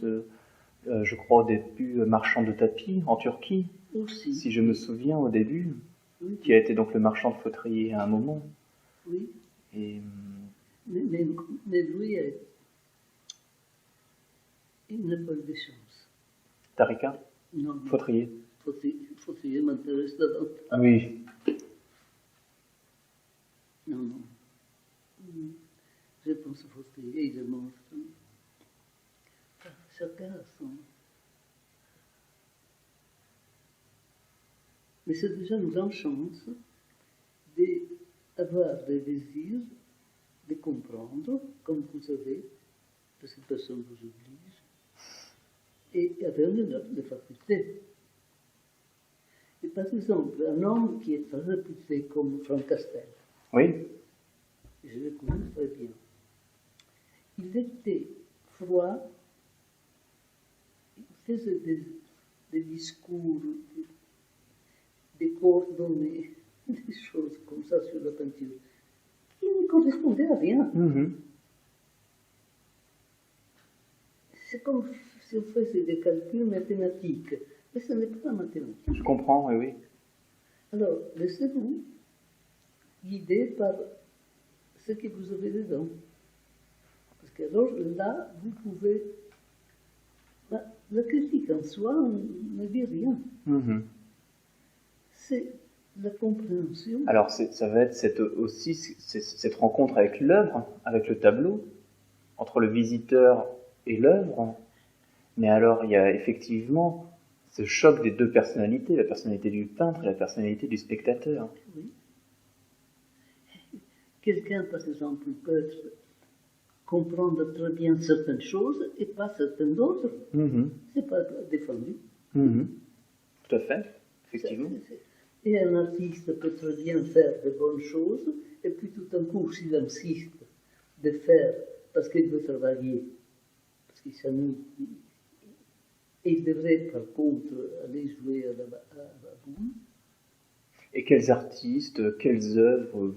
je crois, au début marchand de tapis en Turquie, aussi, si je me souviens au début, oui. Qui a été donc le marchand de fautrier à un moment. Oui. Et, mais lui, il n'a pas eu de chance. Tarika? Non. Fautrier? Fautrier m'intéresse davantage. Ah oui. Non. Je pense au Fautrier, il est mort. Chacun a son... Mais c'est déjà une grande chance d'avoir des désirs, de comprendre, comme vous savez, parce que personne ne vous oblige, et avoir des facultés. Et par exemple, un homme qui est très réputé comme Franck Castel, oui. Je le connais très bien, il était froid, il faisait des discours, des coordonnées, des choses comme ça sur la peinture. correspondait à rien. Mhm. C'est comme si on faisait des calculs mathématiques. Mais ce n'est pas la mathématique. Je comprends, oui, oui. Alors, laissez-vous guider par ce que vous avez dedans. Parce que alors là, vous pouvez... La critique en soi ne dit rien. Mhm. C'est la compréhension. Alors, ça va être cette rencontre avec l'œuvre, avec le tableau, entre le visiteur et l'œuvre. Mais alors, il y a effectivement ce choc des deux personnalités, la personnalité du peintre et la personnalité du spectateur. Oui. Quelqu'un, par exemple, peut comprendre très bien certaines choses et pas certaines d'autres. Mhm. C'est pas défendu. Mhm. Tout à fait, effectivement. Et un artiste peut très bien faire de bonnes choses, et puis tout d'un coup, s'il insiste de faire parce qu'il veut travailler, parce qu'il s'amuse, et il devrait par contre aller jouer à la boule. Et quels artistes, quelles œuvres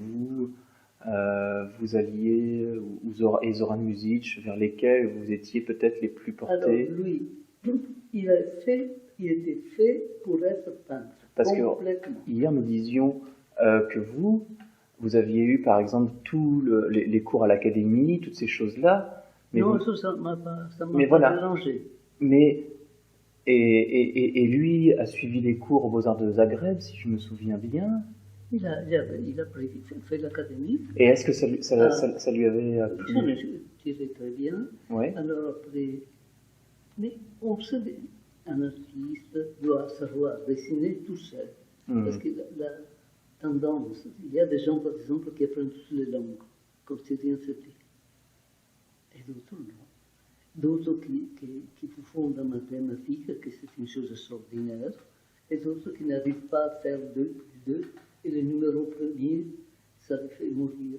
vous alliez, et Zoran Muzic, vers lesquels vous étiez peut-être les plus portés? Alors lui, il était fait pour être peintre. Parce que complètement. hier nous disions que vous aviez eu par exemple tous les cours à l'académie, toutes ces choses-là. Mais non, vous- ça m'a pas Mais voilà. dérangé. Mais et lui a suivi les cours aux Beaux-Arts de Zagreb, si je me souviens bien. Il a fait l'académie. Et est-ce que ça lui avait plu? Ça me tirait très bien. Ouais. Alors après, mais on sait, un artiste doit savoir dessiner tout seul. Mhm. Parce que la tendance, il y a des gens par exemple qui apprennent toutes les langues, comme si rien c'était. Et d'autres non. D'autres qui vous font la mathématique, que c'est une chose extraordinaire, et d'autres qui n'arrivent pas à faire 2 plus 2, et le numéro premier, ça les fait mourir.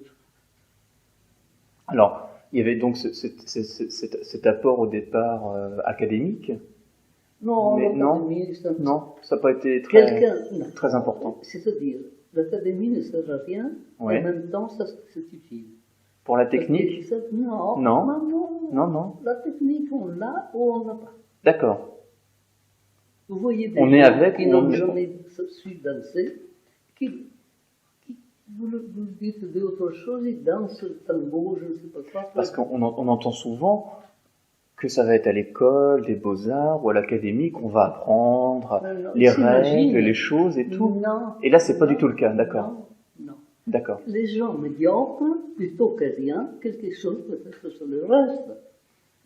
Alors, il y avait donc cet apport au départ académique. Non, Mais l'académie, ça- Non, ça n'a pas été très, Quelqu'un, non. très important. C'est-à-dire, l'académie ne sert à rien, Ouais. en même temps, c'est utile. Pour la Parce que technique? non, Non. non. Non. La technique, on l'a ou on l'a pas. D'accord. Vous voyez des On est gens avec qui ou on n'ont n'est pas? jamais su danser, qui vous dites d'autres choses, ils dansent le tango, je ne sais pas quoi. Parce qu'on entend souvent que ça va être à l'école, des beaux-arts ou à l'académie qu'on va apprendre Non, les s'imagine. règles, les choses et tout. Non. Et là, c'est pas Non, du tout le cas, d'accord. Non. D'accord. Les gens médiocres, plutôt que rien, quelque chose peut-être sur le reste.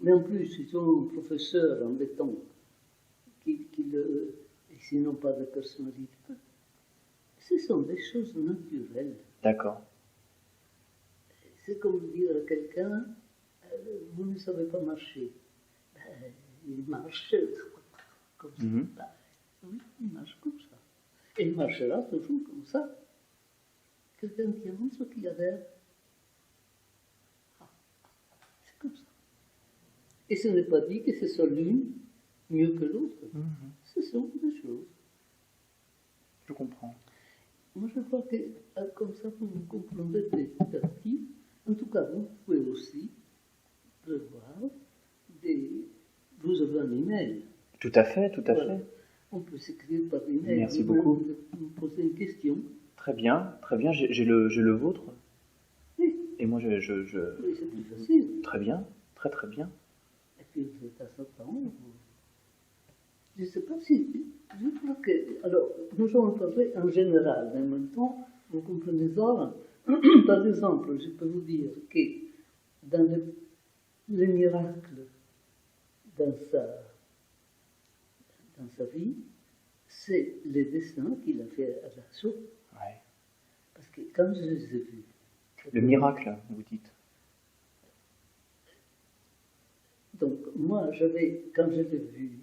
Mais en plus, ils ont un professeur en béton et sinon pas de personnalité. Ce sont des choses naturelles. D'accord. C'est comme dire à quelqu'un, vous ne savez pas marcher. Ben, il marche comme ça. Mhm. Ben, oui, il marche comme ça. Et il marchera toujours comme ça. Quelqu'un qui avance, qui adhère. C'est comme ça. Et ce n'est pas dit que ce soit l'une mieux que l'autre. Mhm. Ce sont des choses. Je comprends. Moi, je crois que comme ça, vous comprendrez petit à petit. En tout cas, vous pouvez aussi prévoir vous avez un email. Tout à fait, tout à Voilà. fait. On peut s'écrire par email. Merci Vous beaucoup. me poser une question. Très bien, très bien. J'ai le vôtre. Oui, Et moi, oui, c'est plus facile. Très bien, très très bien. Et puis, vous êtes à 100 ans. Je ne sais pas si. Je crois que. Alors, nous allons parler en général, mais en même temps, vous comprenez ça. Par exemple, je peux vous dire que dans le miracle dans sa vie, c'est les dessins qu'il a fait à la soupe. Ouais. Parce que quand je les ai vus. Le miracle, vous dites. Donc, moi, quand je l'ai vu,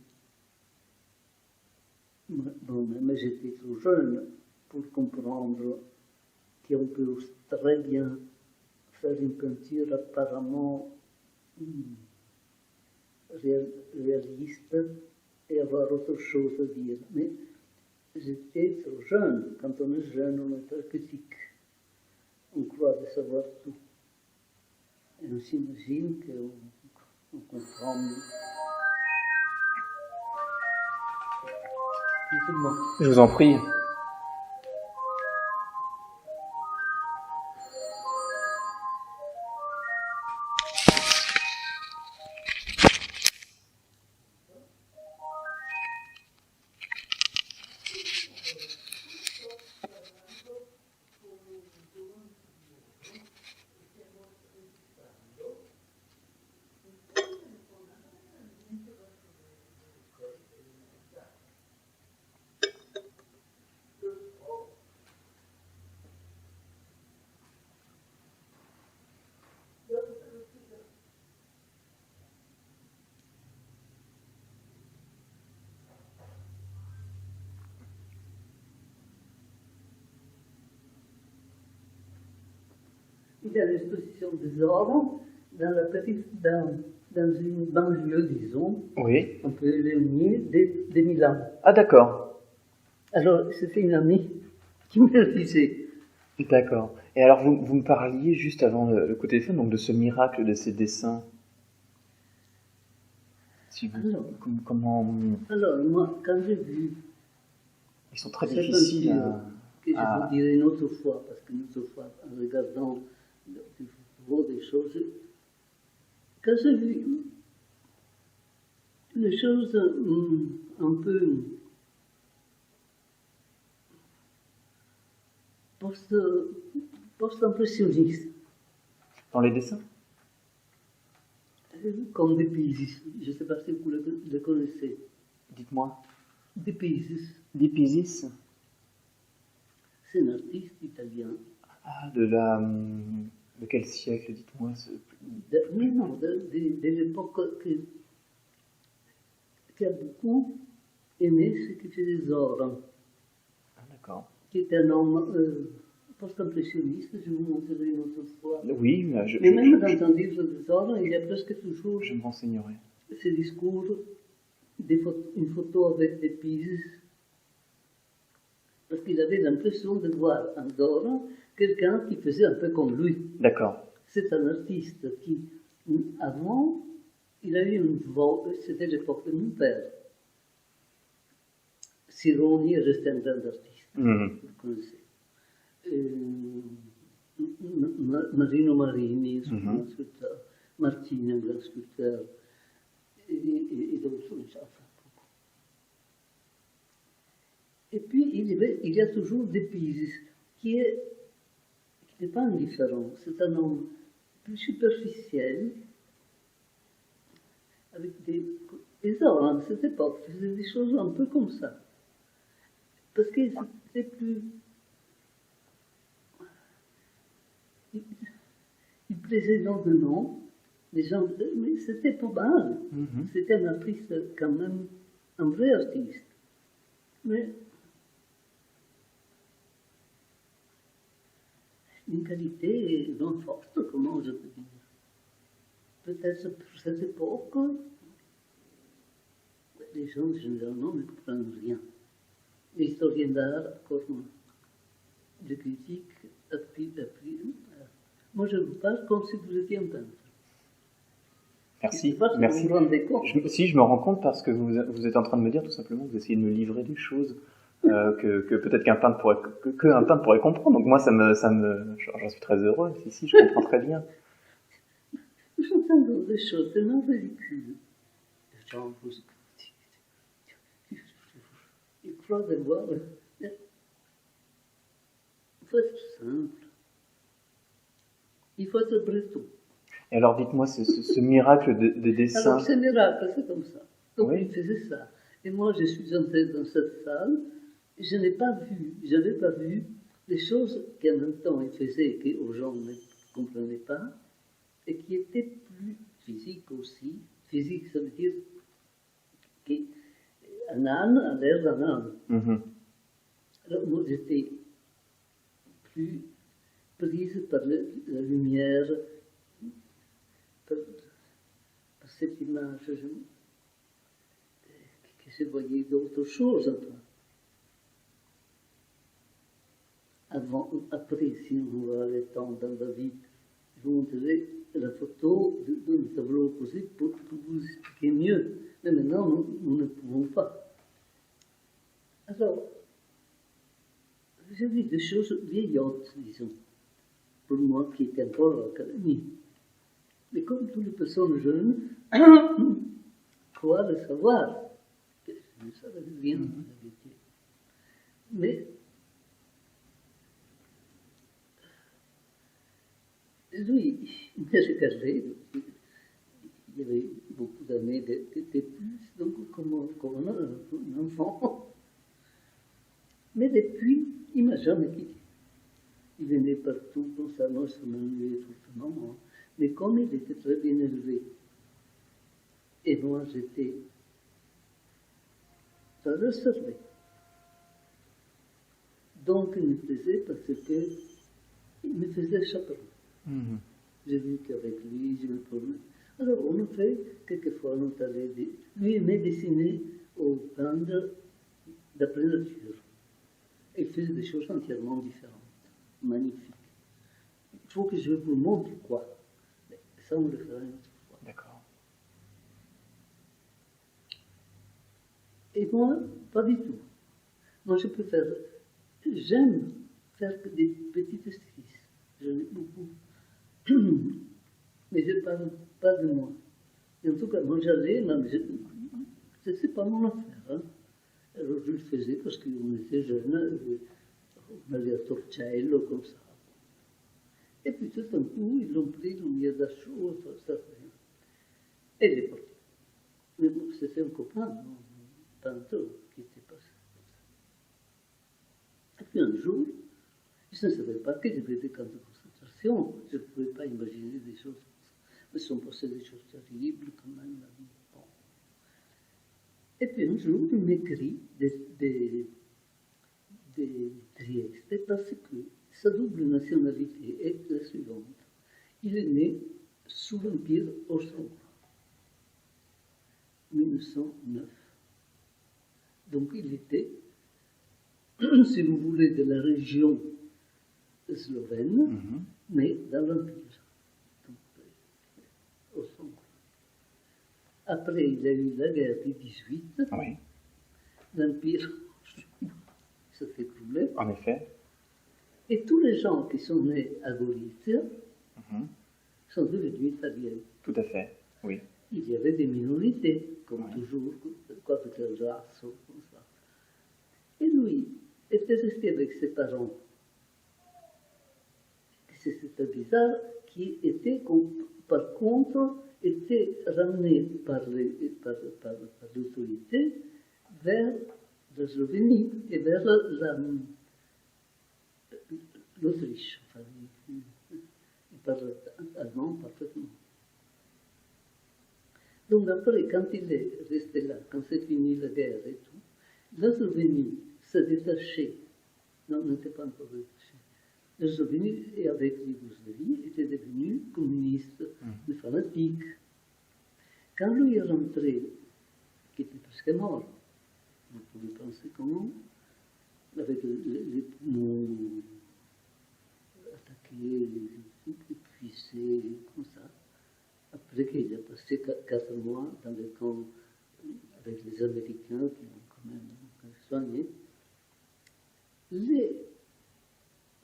bon, mais j'étais trop jeune pour comprendre qu'on peut très bien faire une peinture apparemment réaliste et avoir autre chose à dire. Mais j'étais trop jeune. Quand on est jeune, on est très critique. On croit de savoir tout. Et on s'imagine qu'on comprend mieux. Dites-moi. Je vous en prie. Il y a l'exposition des ordres dans une banlieue, disons, Oui. un peu éloignée de Milan. Ah, d'accord. Alors, c'était une amie qui me le disait. D'accord. Et alors, vous me parliez juste avant le coup de téléphone, donc de ce miracle de ces dessins. Si vous, Alors, comment... Alors, moi, quand j'ai vu Ils sont très cette difficiles peinture, que je à... vous dirai une autre fois, parce qu'une autre fois, en regardant du nouveau des choses, quand j'ai vu les choses un peu post-impressionnistes, Dans les dessins? comme De Pisis, je ne sais pas si vous le connaissez, Dites-moi. De Pisis, Di Pisis? c'est un artiste italien. Ah, de quel siècle, dites-moi? Non, de l'époque qui a beaucoup aimé ce qui faisait Zoran, Ah, d'accord. qui est un homme post-impressionniste, je vous montrerai une autre fois. Oui, mais Mais même dans un livre de Zoran, il y a presque toujours je me renseignerai. ce discours, une photo avec des Pises, parce qu'il avait l'impression de voir en Zoran quelqu'un qui faisait un peu comme lui. D'accord. C'est un artiste qui, avant, il a eu une voix, c'était l'époque de mon père. Sironi est resté un grand artiste, Mhm. vous connaissez. Marino Marini, un sculpteur, Martini, un grand sculpteur, et d'autres, enfin, beaucoup. Et puis, il y a toujours des Pisis, qui n'est pas indifférent, c'est un homme plus superficiel, avec des hommes à cette époque faisaient des choses un peu comme ça. Parce que c'était plus... Il plaisait dans le nom, les gens, mais c'était pas mal. Mhm. C'était un artiste quand même, un vrai artiste. Mais une qualité non forte, comment je peux dire. Peut-être pour cette époque, les gens généralement ne comprennent rien. Les historiens d'art, comme les critiques, moi je vous parle comme si vous étiez un peintre. Merci. Je sais pas si Merci. vous vous rendez compte. Si, je me rends compte parce que vous êtes en train de me dire tout simplement que vous essayez de me livrer des choses que peut-être qu'un peintre pourrait comprendre. Donc moi, j'en suis très heureux. Si, je comprends très bien. J'entends des choses tellement ridicules. Les gens vous ils croient de voir. Il faut être simple. Il faut être breton. Et alors, dites-moi, ce miracle de dessin. Alors, c'est miracle, c'est comme ça. Donc, Oui. il faisait ça. Et moi, je suis entrée dans cette salle, et je n'avais pas vu les choses qu'en même temps il faisait et qu'aux gens ne comprenaient pas, et qui étaient plus physiques aussi. Physique, ça veut dire qu'un âne a l'air d'un âne. Mhm. Alors, moi, j'étais plus prise par la lumière, par cette image que je voyais d'autres choses. Enfin. Après, si on voit le temps dans la vie, vous montrer la photo d'un tableau opposé pour vous expliquer mieux. Mais maintenant, nous ne pouvons pas. Alors, j'ai vu des choses vieillottes, disons, pour moi qui étais encore à l'académie. Mais comme toutes les personnes jeunes, croient le savoir. Je ne savais rien de la vérité. Mais lui, il m'a regardé. Il y avait beaucoup d'années de plus, donc comme un enfant. Mais depuis, il ne m'a jamais quitté. Il venait partout comme ça, non, ça m'ennuyait fortement. Mais comme il était très bien élevé, et moi j'étais, ça le servait. Donc il me plaisait parce qu'il me faisait chaperon. J'ai vu qu'avec lui, je me promenais. Alors on a fait, quelquefois on est allé, lui aimait dessiner au peindre d'après nature. Il faisait des choses entièrement différentes, magnifiques. Il faut que je vous montre quoi. Mais ça, on le fera une autre fois. D'accord. Et moi, pas du tout. Moi, je peux faire. J'aime faire des petites esquisses. J'en ai beaucoup. Mais je ne parle pas de moi. Et en tout cas, moi, j'allais, ce n'est pas mon affaire. Hein. Alors, je le faisais parce qu'on était jeunes, on allait à Torcello, comme ça. Et puis, tout d'un coup, ils l'ont pris, ils l'ont mis à Dachau, ça fait rien. Et il est parti. Mais bon, c'était un copain, non, peintre, qui était passé comme ça. Et puis un jour, je ne savais pas qu'il y avait des camps de concentration. Je ne pouvais pas imaginer des choses comme ça. Mais ils sont passés des choses terribles quand même. Bon. Et puis un jour, il m'écrit des Trieste parce que sa double nationalité est la suivante. Il est né sous l'Empire austro-hongrois, 1909. Donc il était, si vous voulez, de la région slovène, mais dans l'Empire, donc austro-hongrois. Après, il a eu la guerre du 18, Oui, l'Empire se fait écrouler. en effet. Et tous les gens qui sont nés à Gorizia sont devenus italiens. Tout à fait, oui. Il y avait des minorités, comme Oui. toujours, quoi que le race, comme ça. Et lui était resté avec ses parents. C'était bizarre, qui étaient, par contre, étaient ramenés par l'autorité vers la Slovénie et vers l'Autriche. Enfin, il parle allemand parfaitement. Donc après, quand il est resté là, quand c'est fini la guerre et tout, la Slovénie s'est détachée. Non, n'était pas encore détachée. La Slovénie, et avec l'Yougoslavie, était devenue communiste, de fanatique. Quand lui est rentré, qui était presque mort, vous pouvez penser comment, avec les poumons attaqués, épuisés, comme ça. Après qu'il a passé 4 mois dans les camps avec les Américains qui l'ont quand même soigné, les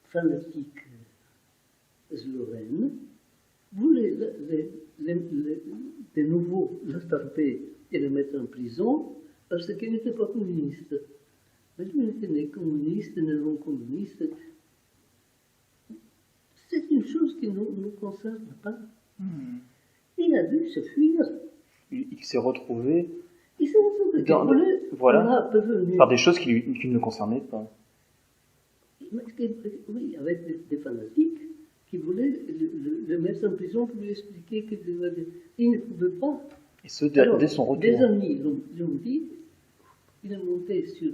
fanatiques slovènes voulaient de nouveau l'attraper et le mettre en prison parce qu'il n'était pas communiste. Mais lui n'était ni communiste, ni non communiste. C'est une chose qui ne nous concerne pas. Il a dû se fuir. Il s'est retrouvé Il s'est retrouvé voilà, par des choses qui ne le concernaient pas. Oui, avec des fanatiques qui voulaient le mettre en prison pour lui expliquer qu'il ne pouvait pas. Et ce, dès son retour. Des amis lui ont dit, il est monté sur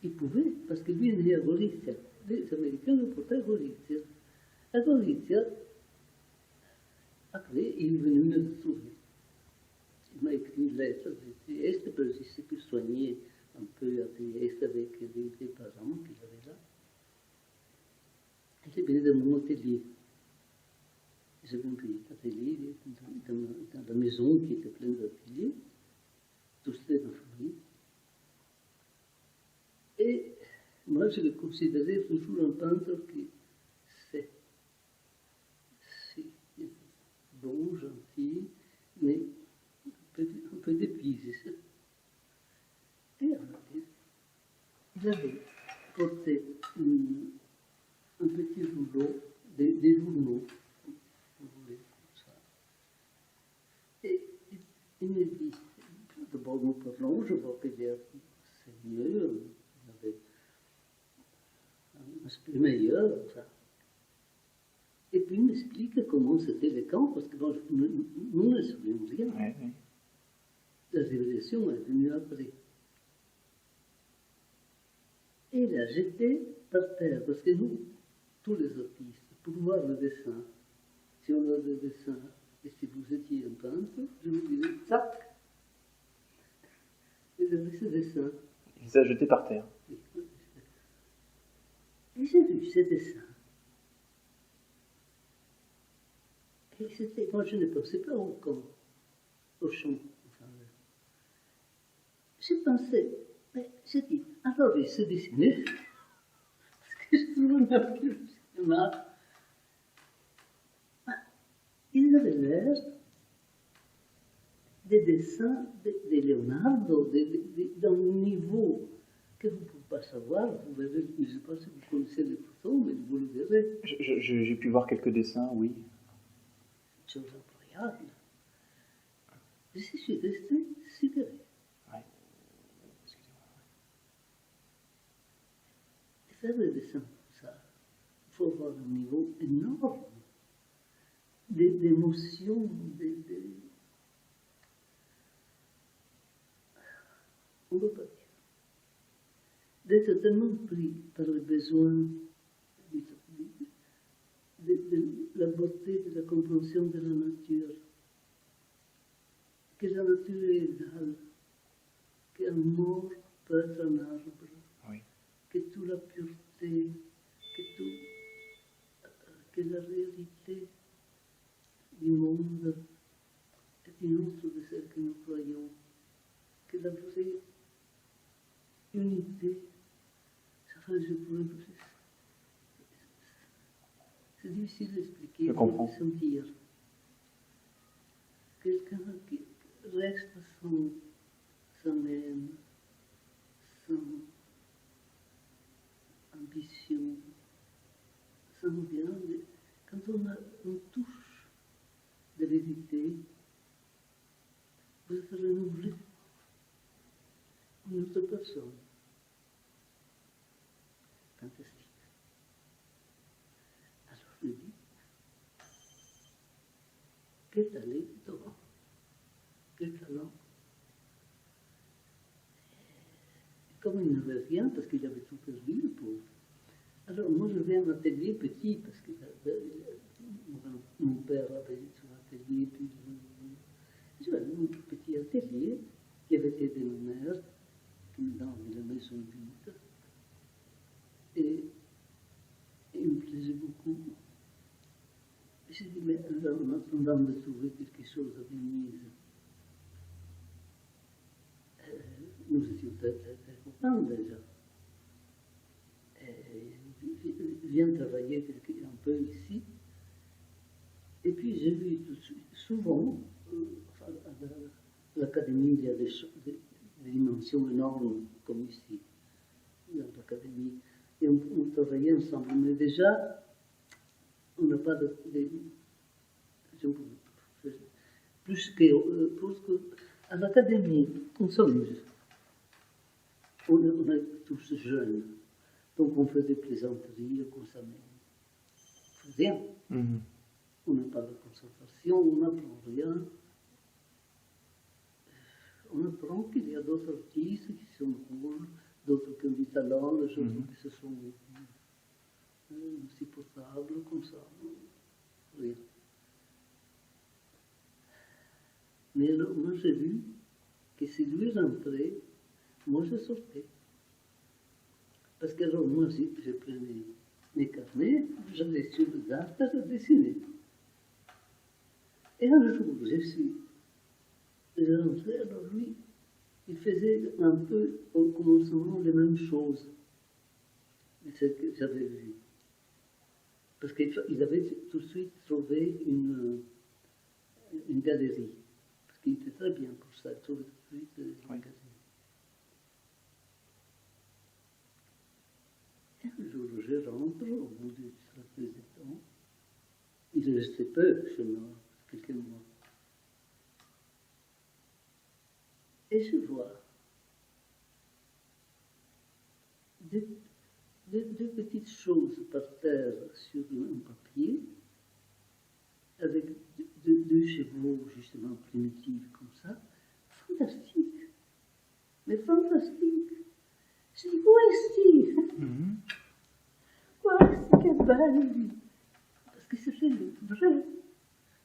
il pouvait, parce que lui est né à Gorizia. Les Américains le portaient à Gorizia. À Gorizia, après, il est venu me retrouver. Il m'a écrit une lettre de Trieste, parce qu'il s'est pu soigner un peu à Trieste avec des parents qu'il avait là. Il est venu dans mon atelier. j'avais un petit atelier dans la maison qui était pleine d'ateliers, tous les en famille. Et moi, je le considérais toujours un peintre qui sait, bon, gentil, mais un peu d'épices. Et alors, j'avais porté un petit rouleau, des journaux, vous voulez, comme ça. Et il me dit, d'abord nous parlons, je vois que c'est mieux, il avait un esprit meilleur, ça. Et puis il m'explique comment c'était le camp, parce que bon, nous ne savions rien. Ouais, ouais. La révélation est venue après. Et il a jeté par terre, parce que nous, tous les artistes, pour voir le dessin, si on a le dessin, et si vous étiez un peintre, je vous dirais, tac, il avait ce dessin. Il les a jetés par terre. Et j'ai vu ce dessin. Et c'était, moi je ne pensais pas au camp, au champ. Enfin, j'ai pensé, mais j'ai dit, alors il se dessinait, parce que je trouvais un peu le cinéma. Il avait l'air des dessins de Leonardo, d'un niveau que vous ne pouvez pas savoir. Vous verrez, je ne sais pas si vous connaissez les photos, mais vous le verrez. J'ai pu voir quelques dessins, oui. Chose incroyable. Je suis resté sidéré. Ouais. Excusez-moi. Et faire des dessins comme ça, il faut avoir un niveau énorme d'émotion, on ne peut pas dire. D'être tellement pris par le besoin de la beauté, de la compréhension de la nature, que la nature est égale, qu'un mort peut être un arbre, Oui. que toute la pureté, que la réalité du monde est une autre de celle que nous croyons, que la vraie unité, enfin, je pourrais vous dire, c'est difficile d'expliquer, Je comprends. de sentir. Quelqu'un qui reste sans haine, sans ambition, sans rien. Quand on touche de vérité, vous êtes renouvelé une autre personne. Fantastique. Alors je me dis, quel talent, quel talent. Et comme il n'avait rien, parce qu'il avait tout perdu, le pauvre. Alors moi je vais à un atelier petit, parce que mon père avait son atelier, puis je vais à un petit atelier qui avait été de ma mère, qui maintenant avait la maison vide. Et il me plaisait beaucoup. Et j'ai dit, mais alors, en attendant de trouver quelque chose à Venise, nous étions très contents déjà. Viens travailler un peu ici. Et puis j'ai vu souvent, à l'académie, il y a des dimensions énormes comme ici, dans l'académie. Et on travaillait ensemble. Mais déjà, on n'a pas plus qu'à l'académie, on s'amuse. On est tous jeunes. Donc on fait des plaisanteries, on s'amène. On fait rien. Mhm. On n'a pas de concentration, on n'apprend rien. On apprend qu'il y a d'autres artistes qui sont cool, d'autres qui ont du talent, des choses qui se sont insupportables comme ça. Rien. Mais alors, moi j'ai vu que si lui rentrait, moi je sortais. Parce que alors moi je prenais mes carnets, j'allais sur le date, je dessinais. Et un jour, j'ai rentré, alors lui, il faisait un peu au commencement les mêmes choses, ce que j'avais vu. Parce qu'il avait tout de suite trouvé une galerie. Parce qu'il était très bien pour ça, il trouvait tout de suite une galerie. Et un jour, je rentre, au bout de très peu de temps, il restait peu chez moi, quelques mois. Et je vois deux petites choses par terre sur un papier, avec deux chevaux justement primitifs comme ça, fantastique, mais fantastique. Je dis, où est-ce Quoi, c'est quelle belle vie. Parce que c'était vrai.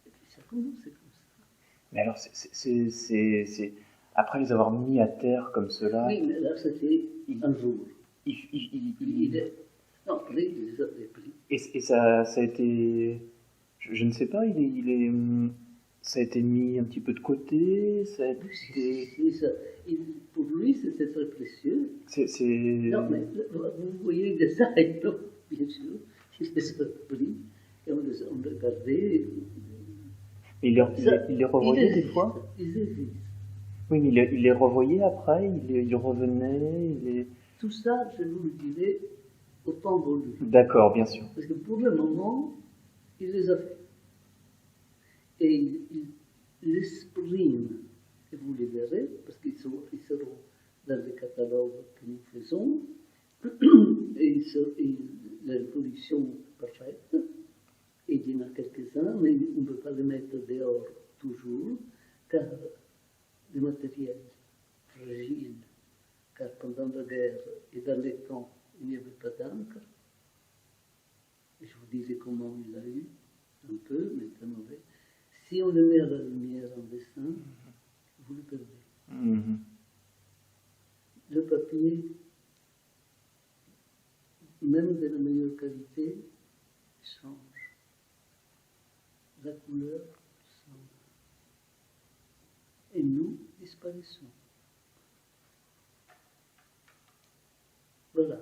Et puis ça commence comme ça. Mais alors, après les avoir mis à terre comme cela. Oui, mais là c'était un jour. Non, il les avait pris. Et ça a été. Je ne sais pas, ça a été mis un petit peu de côté. Ça a été... Pour lui, c'était très précieux. C'est... Non, mais vous voyez les détails, non, bien sûr. Il les a pris et on les gardait. Il les revoyait des fois. Ils existent. Oui, mais il les revoyait après, il revenait. Tout ça, je vous le dirai au temps voulu. D'accord, bien sûr. Parce que pour le moment, il les a fait. Et il exprime, et vous les verrez, parce qu'ils seront dans les catalogues que nous faisons, et la reproduction parfaite, et il y en a quelques-uns, mais on ne peut pas les mettre dehors toujours, car le matériel fragile, car pendant la guerre et dans les camps, il n'y avait pas d'encre. Et je vous disais comment il a eu, un peu, mais très mauvais. Si on le met à la lumière en dessin, vous le perdez. Le papier, même de la meilleure qualité, change. La couleur change. Et nous disparaissons. Voilà.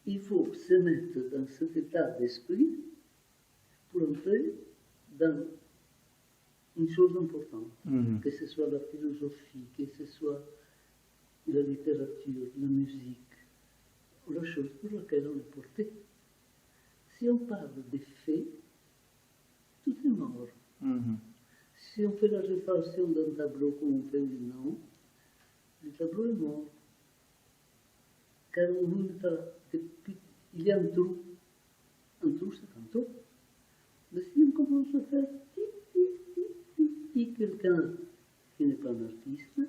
Il faut se mettre dans cet état d'esprit pour entrer dans une chose importante, que ce soit la philosophie, que ce soit la littérature, la musique, ou la chose pour laquelle on est porté. Si on parle des faits, tout est mort. Si on fait la réparation d'un tableau comme on fait maintenant, le tableau est mort. Car il y a un trou. Un trou, c'est un trou. Mais si on commence à faire quelqu'un qui n'est pas un artiste,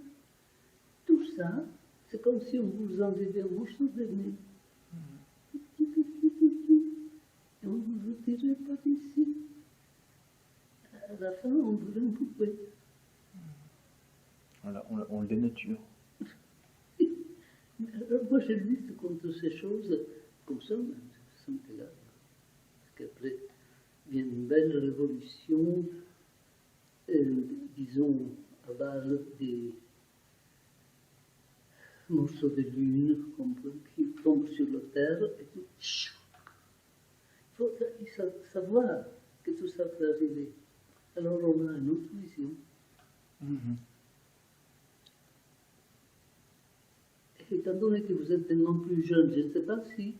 tout ça, c'est comme si on vous enlevait un morceau de nez. Et on vous retirait par ici. À la fin, on voulait une poupée. Voilà, on le dénature. Moi, je lutte contre ces choses comme ça, mais ça me fait là. Parce qu'après, vient une belle révolution, disons, à base des morceaux de lune qui tombent sur la terre, et tout. Il faut savoir que tout ça peut arriver. Alors on a une autre vision. Et étant donné que vous êtes tellement plus jeune, je ne sais pas si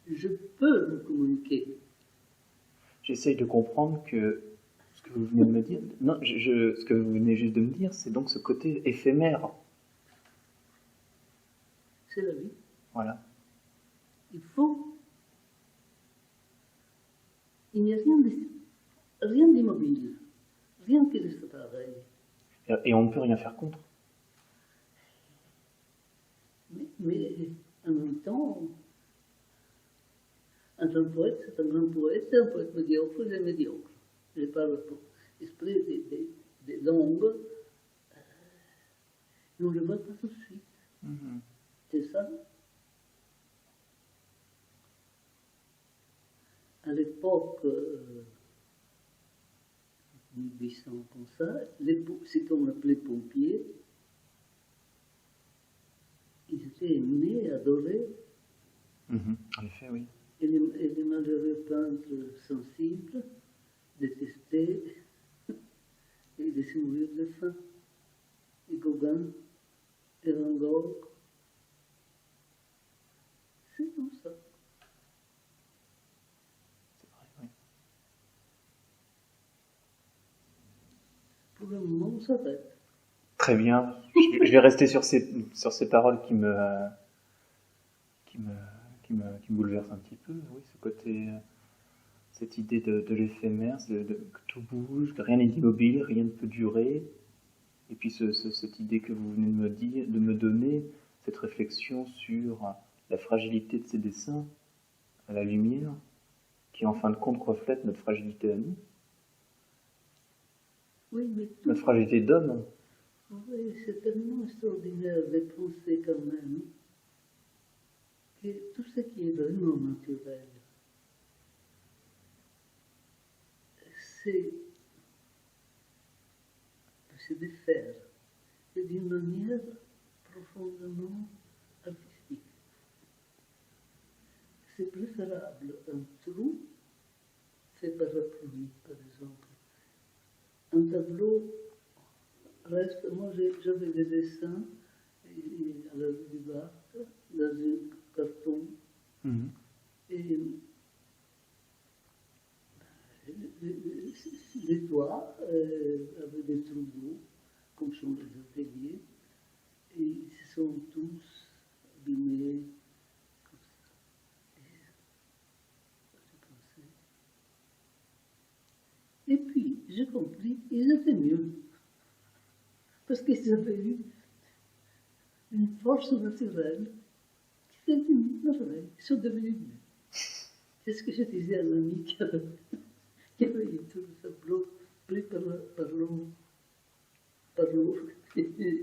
je peux vous communiquer. J'essaye de comprendre que ce que vous venez de me dire, non, ce que vous venez juste de me dire, c'est donc ce côté éphémère. C'est la vie. Voilà. Il n'y a rien d'immobile, rien qui reste pareil. Et on ne peut rien faire contre. Mais en même temps, un grand poète, c'est un grand poète, un poète médiocre, il est médiocre. Je parle pour esprit des langues, mais on ne le voit pas tout de suite. C'est ça. À l'époque puissants comme ça. Ce qu'on appelait pompiers, ils étaient aimés, adorés. En effet, oui. Et les malheureux peintres sensibles détestaient et laissaient mourir de faim. Et Gauguin, et Van Gogh, c'est comme ça. C'est vrai, oui. Pour le moment, on s'arrête. Très bien. Je vais rester sur ces paroles qui me bouleversent un petit peu. Oui, ce côté, cette idée de l'éphémère, que tout bouge, que rien n'est immobile, rien ne peut durer. Et puis cette idée que vous venez de me donner, cette réflexion sur la fragilité de ces dessins à la lumière, qui en fin de compte reflète notre fragilité à nous, Oui, mais notre fragilité d'homme. oui, c'est tellement extraordinaire de penser quand même que tout ce qui est vraiment naturel, c'est de faire et d'une manière profondément artistique. C'est préférable un trou fait par la pluie, par exemple. Un tableau reste, moi j'avais des dessins à la rue du Bac, dans un carton, et les toits avaient des trous d'eau, comme sont les ateliers, et ils se sont tous abîmés comme ça. Et puis, j'ai compris, ils étaient mieux, parce qu'ils avaient eu une force naturelle qui fait une merveille. Ils sont devenus mieux. C'est ce que je disais à l'ami qui avait eu tout le tableau pris par l'eau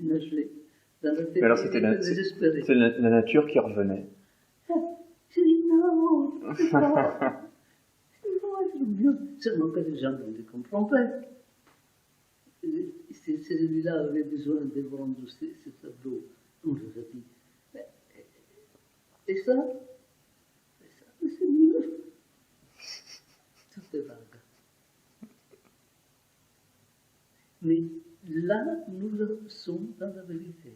nager. Mais alors c'était la nature qui revenait. J'ai dit non, c'est pas. Il faut être mieux. Seulement que les gens ne le comprennent pas. Celui-là avait besoin de vendre ce tableau. On leur a dit. Et ça, c'est mieux. Tout est vague. Mais là, nous sommes dans la vérité.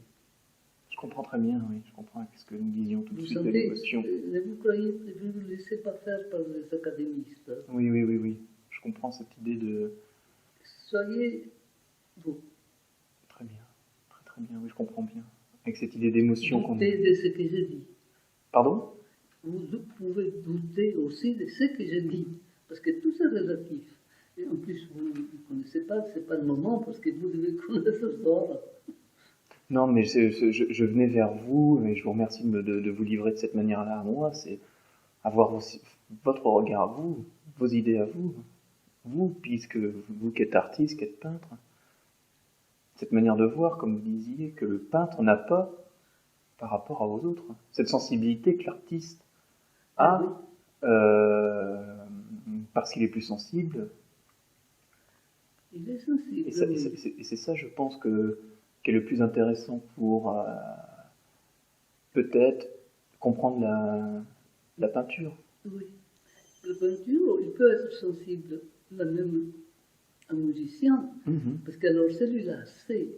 Je comprends très bien, oui, je comprends ce que nous disions tout de suite de Sentez, l'émotion. ne vous croyez, vous ne vous laissez pas faire par les académistes. Oui. Je comprends cette idée de... Soyez vous. Très bien, très bien, oui, je comprends bien. Avec cette idée d'émotion qu'on a. Doutez de ce que je dis. Pardon? Vous pouvez douter aussi de ce que je dis, parce que tout c'est relatif. Et en plus, vous ne connaissez pas, c'est pas le moment, parce que vous devez connaître ça. Non, mais je venais vers vous, et je vous remercie de vous livrer de cette manière-là à moi, c'est avoir aussi votre regard à vous, vos idées à vous, puisque vous qui êtes artiste, qui êtes peintre, cette manière de voir, comme vous disiez, que le peintre n'a pas par rapport aux autres, cette sensibilité que l'artiste a, parce qu'il est plus sensible. Il est sensible. Et c'est ça, je pense, qui est le plus intéressant pour peut-être comprendre la peinture. Oui. La peinture, il peut être sensible, même un musicien, parce qu'alors celui-là, c'est,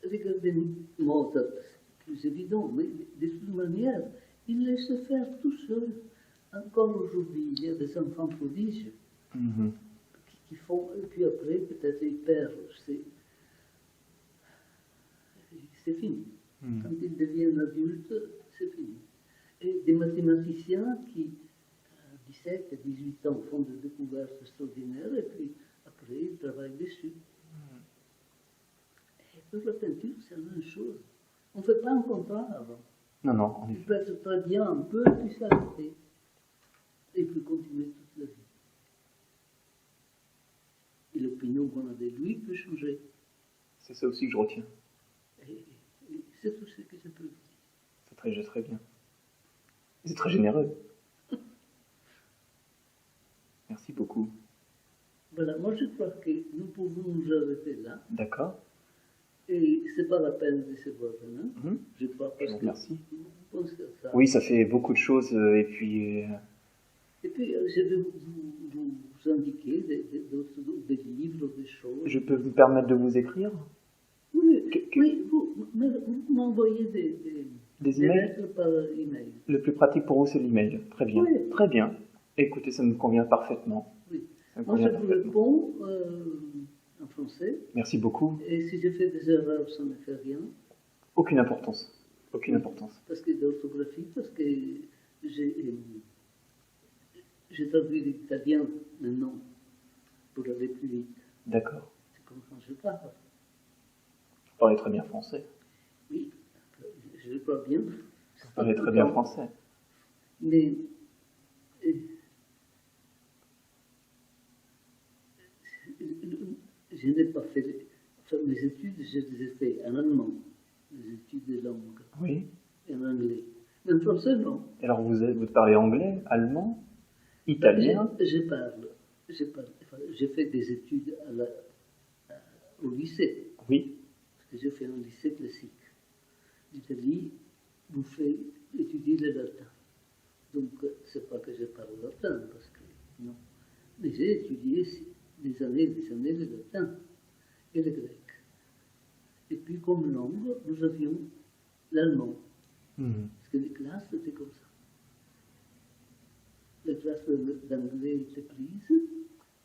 regardez Mozart, c'est plus évident, mais de toute manière, il laisse faire tout seul. Encore aujourd'hui, il y a des enfants prodiges qui font, et puis après, peut-être ils perdent, c'est fini. Quand ils deviennent adultes, c'est fini. Et des mathématiciens qui, à 17 et 18 ans, font des découvertes extraordinaires, et puis après, ils travaillent dessus. Et pour la peinture, c'est la même chose. On ne fait pas un contrat avant. Non, Il peut être très bien un peu, puis s'arrêter. Et puis continuer toute la vie. Et l'opinion qu'on a de lui peut changer. c'est ça aussi que je retiens. Et c'est tout ce que je peux dire. C'est très bien. C'est très généreux. Merci beaucoup. Voilà, moi je crois crois que nous pouvons nous arrêter là. D'accord. Et c'est pas la peine de se voir demain. Mhm. Je crois Je parce vous que remercie. je pense que ça. Oui, ça fait beaucoup de choses, et puis... Et puis, je vais vous indiquer des livres, des choses. je peux me permettre de vous écrire Oui, Que- oui, vous m'envoyez des des emails? lettres par email. Le plus pratique pour vous, c'est l'email. Très bien. Oui. Très bien. Écoutez, ça me convient parfaitement. Oui. Ça me Moi, je convient vous parfaitement. réponds en français. Merci beaucoup. Et si je fais des erreurs, ça ne fait rien. Aucune importance. Aucune importance. Parce que d'orthographie, parce que j'ai traduit l'italien maintenant pour aller plus vite. D'accord. C'est comme quand je parle. Vous parlez très bien français. Oui, je le crois bien. Vous parlez très bien français. Mais je n'ai pas fait. Enfin, mes études, je les ai faites en allemand, les études de langue, Oui. et en anglais. Mais en français, non. Alors vous parlez anglais, allemand, italien. Enfin, j'ai fait des études au lycée, Oui. parce que j'ai fait un lycée classique. L'Italie vous fait étudier le latin. Donc, c'est pas que je parle latin, parce que non. Mais j'ai étudié des années le latin et le grec. Et puis, comme langue, nous avions l'allemand. Mhm. Parce que les classes, c'était comme ça. La classe d'anglais était prise,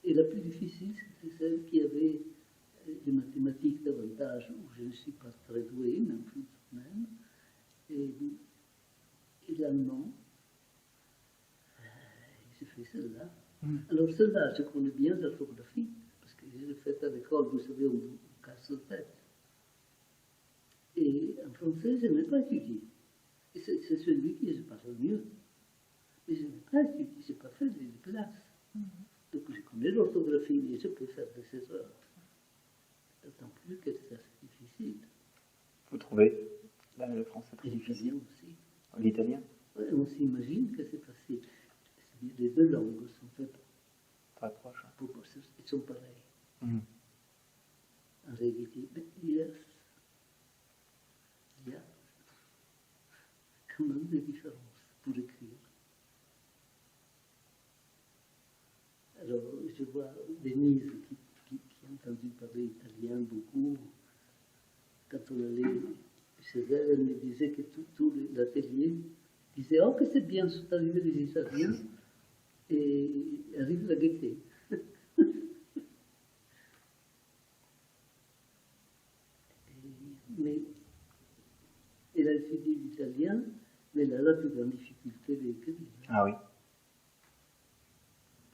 et la plus difficile, c'était celle qui avait les mathématiques davantage, où je ne suis pas très doué, mais plus même. Et l'allemand, j'ai fait celle-là. Alors celle-là, je connais bien l'orthographie, parce que je l'ai faite à l'école, vous savez, on vous casse la tête. Et en français, je n'ai pas étudié. Et c'est celui qui je parle mieux. Mais je n'ai pas étudié, je n'ai pas fait les classes. Donc je connais l'orthographie, mais je peux faire des erreurs. D'autant plus que c'est assez difficile. Vous trouvez le français très Et difficile? l'italien aussi. L'italien? Ouais, on s'imagine que c'est facile. Les deux langues sont faites Très proche. ils sont pareils. Mhm. En réalité, mais il y a quand même des différences pour écrire. Alors, je vois Denise qui a entendu parler italien beaucoup. Quand on allait chez elle, elle me disait que tout l'atelier disait « Oh, que c'est bien, sont arrivés les Italiens !» et arrive la gaieté. Mais elle a étudié l'italien, mais elle a la plus grande difficulté d'écrire. Ah oui.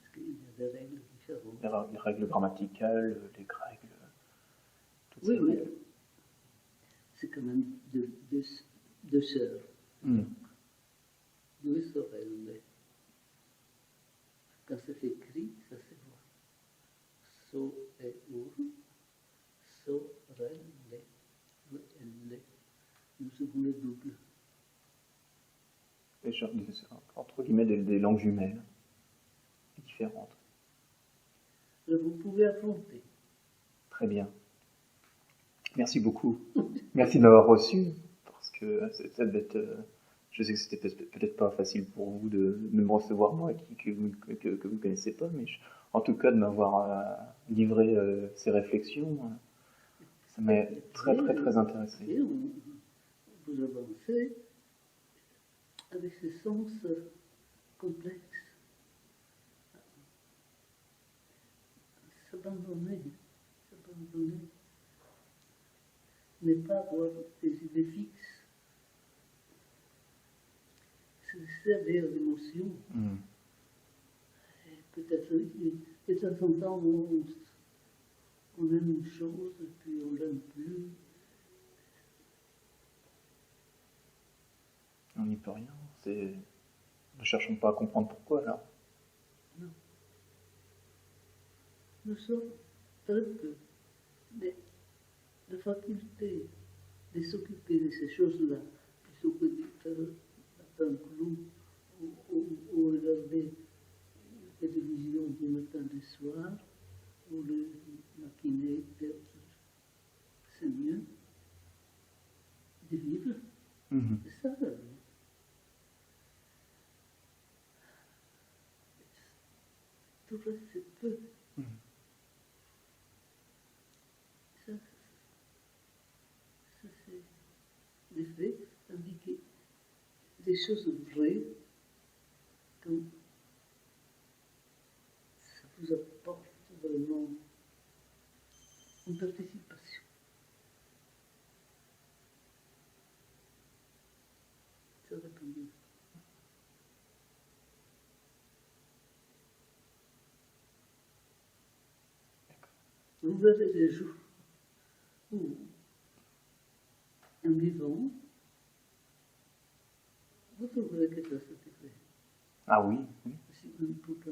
Parce qu'il y a des règles différentes. Les règles grammaticales, les règles... toutes Oui, ces mais règles. c'est quand même deux sœurs. Mhm. Deux sorelles. Quand c'est écrit, ça se voit. So et ur, sorelle, le, elle, nous avons le double. Entre guillemets, des langues jumelles différentes. Alors vous pouvez affronter. Très bien. Merci beaucoup. Merci de m'avoir reçu, parce que ça devait être, je sais que c'était peut-être pas facile pour vous de me recevoir, moi, que vous ne connaissez pas, mais en tout cas de m'avoir livré ces réflexions, ça m'a très très très intéressé. Et vous avancez avec ce sens complexe. S'abandonner. Ne pas avoir des idées fixes. Se laisser aller à l'émotion. Mm. Peut-être de temps en temps, on aime une chose, et puis on l'aime plus. On n'y peut rien. Ne cherchons pas à comprendre pourquoi, là. Non. Nous sommes très peu. Mais la faculté de s'occuper de ces choses-là, plutôt que de faire un clou ou regarder la télévision du matin et du soir, ou le maquiner, c'est mieux de vivre. Mhm. C'est ça la vie. Tout reste, c'est peu. Mhm. Ça c'est des faits, tandis que des choses vraies, comme ça vous apporte vraiment une participation. Ça dépend de vous. Vous verrez les jours où un vivant, vous trouverez que ça c'est vrai. Ah oui, oui. Si vous ne pouvez pas.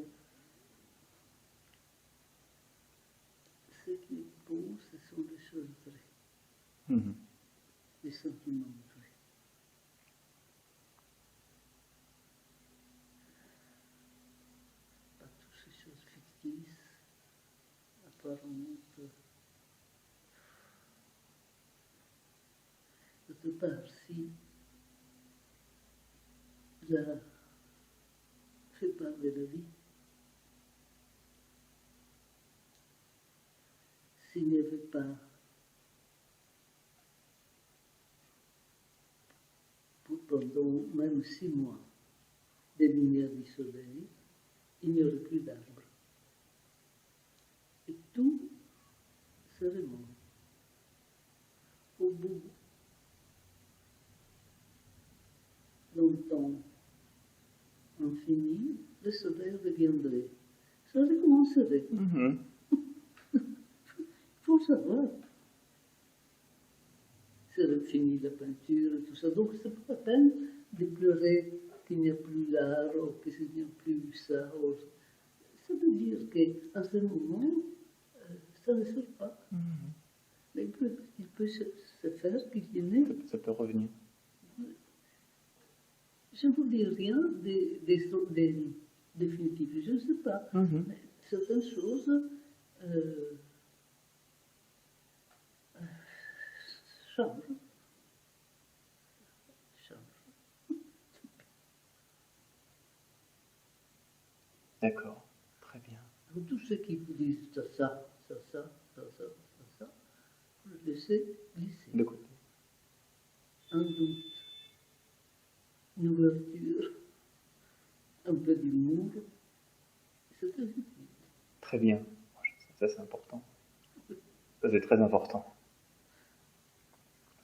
Ce qui est beau, ce sont des choses vraies, Mhm. des sentiments vrais. Pas toutes ces choses fictives, apparentes. D'autre part, si l'art fait part de la vie, s'il n'y avait pas pendant même 6 mois des lumières du soleil, il n'y aurait plus d'arbres. Et tout serait mort. Au bout d'un temps infini, le soleil reviendrait. Ça recommencerait. Mhm. Il faut savoir. C'est fini la peinture et tout ça. Donc, c'est pas la peine de pleurer qu'il n'y a plus l'art ou qu'il n'y a plus ça. Ça veut dire qu'à ce moment, ça ne sort pas. Mhm. Mais il peut se faire qu'il y en ait. Ça peut revenir. Je ne vous dis rien des définitifs, je ne sais pas. Mhm. Mais certaines choses changent. D'accord, très bien. Donc, tous ceux qui vous disent ça, vous le laissez glisser. De côté. Un doute, une ouverture, un peu d'humour, c'est très utile. Très bien. Ça, c'est important. Ça, c'est très important.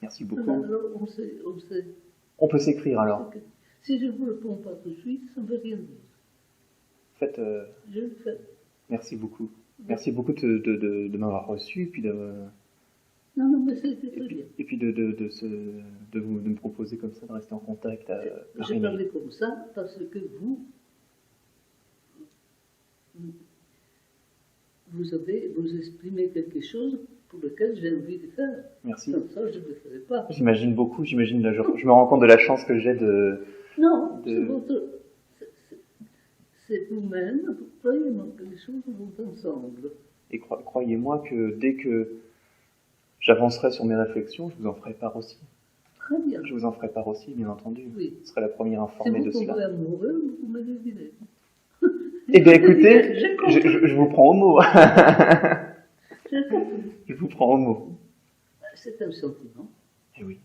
Merci beaucoup. Alors, on sait. On peut s'écrire alors. Si je ne vous réponds pas tout de suite, ça ne veut rien dire. En fait, Je le fais. merci beaucoup. Merci beaucoup de m'avoir reçu, puis Non, mais c'était très bien. et puis de me proposer comme ça, de rester en contact. par J'ai email. parlé comme ça parce que vous exprimez quelque chose pour lequel j'ai envie de faire. Merci. Comme ça, je ne le ferai pas. J'imagine beaucoup, je me rends compte de la chance que j'ai Non, de- c'est vous-même, vous croyez-moi que les choses vont ensemble. Et croyez-moi que dès que j'avancerai sur mes réflexions, je vous en ferai part aussi. Très bien. Je vous en ferai part aussi, bien entendu. Oui. Vous serez la première Si informée de vous tombez cela. amoureux, vous me le direz. Eh bien écoutez, J'ai compris. je vous prends au mot. J'ai compris. Je vous prends au mot. C'est un sentiment. Eh oui.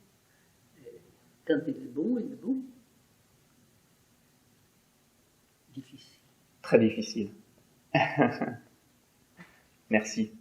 Quand il est bon, il est bon. Difficile. Très difficile. Merci.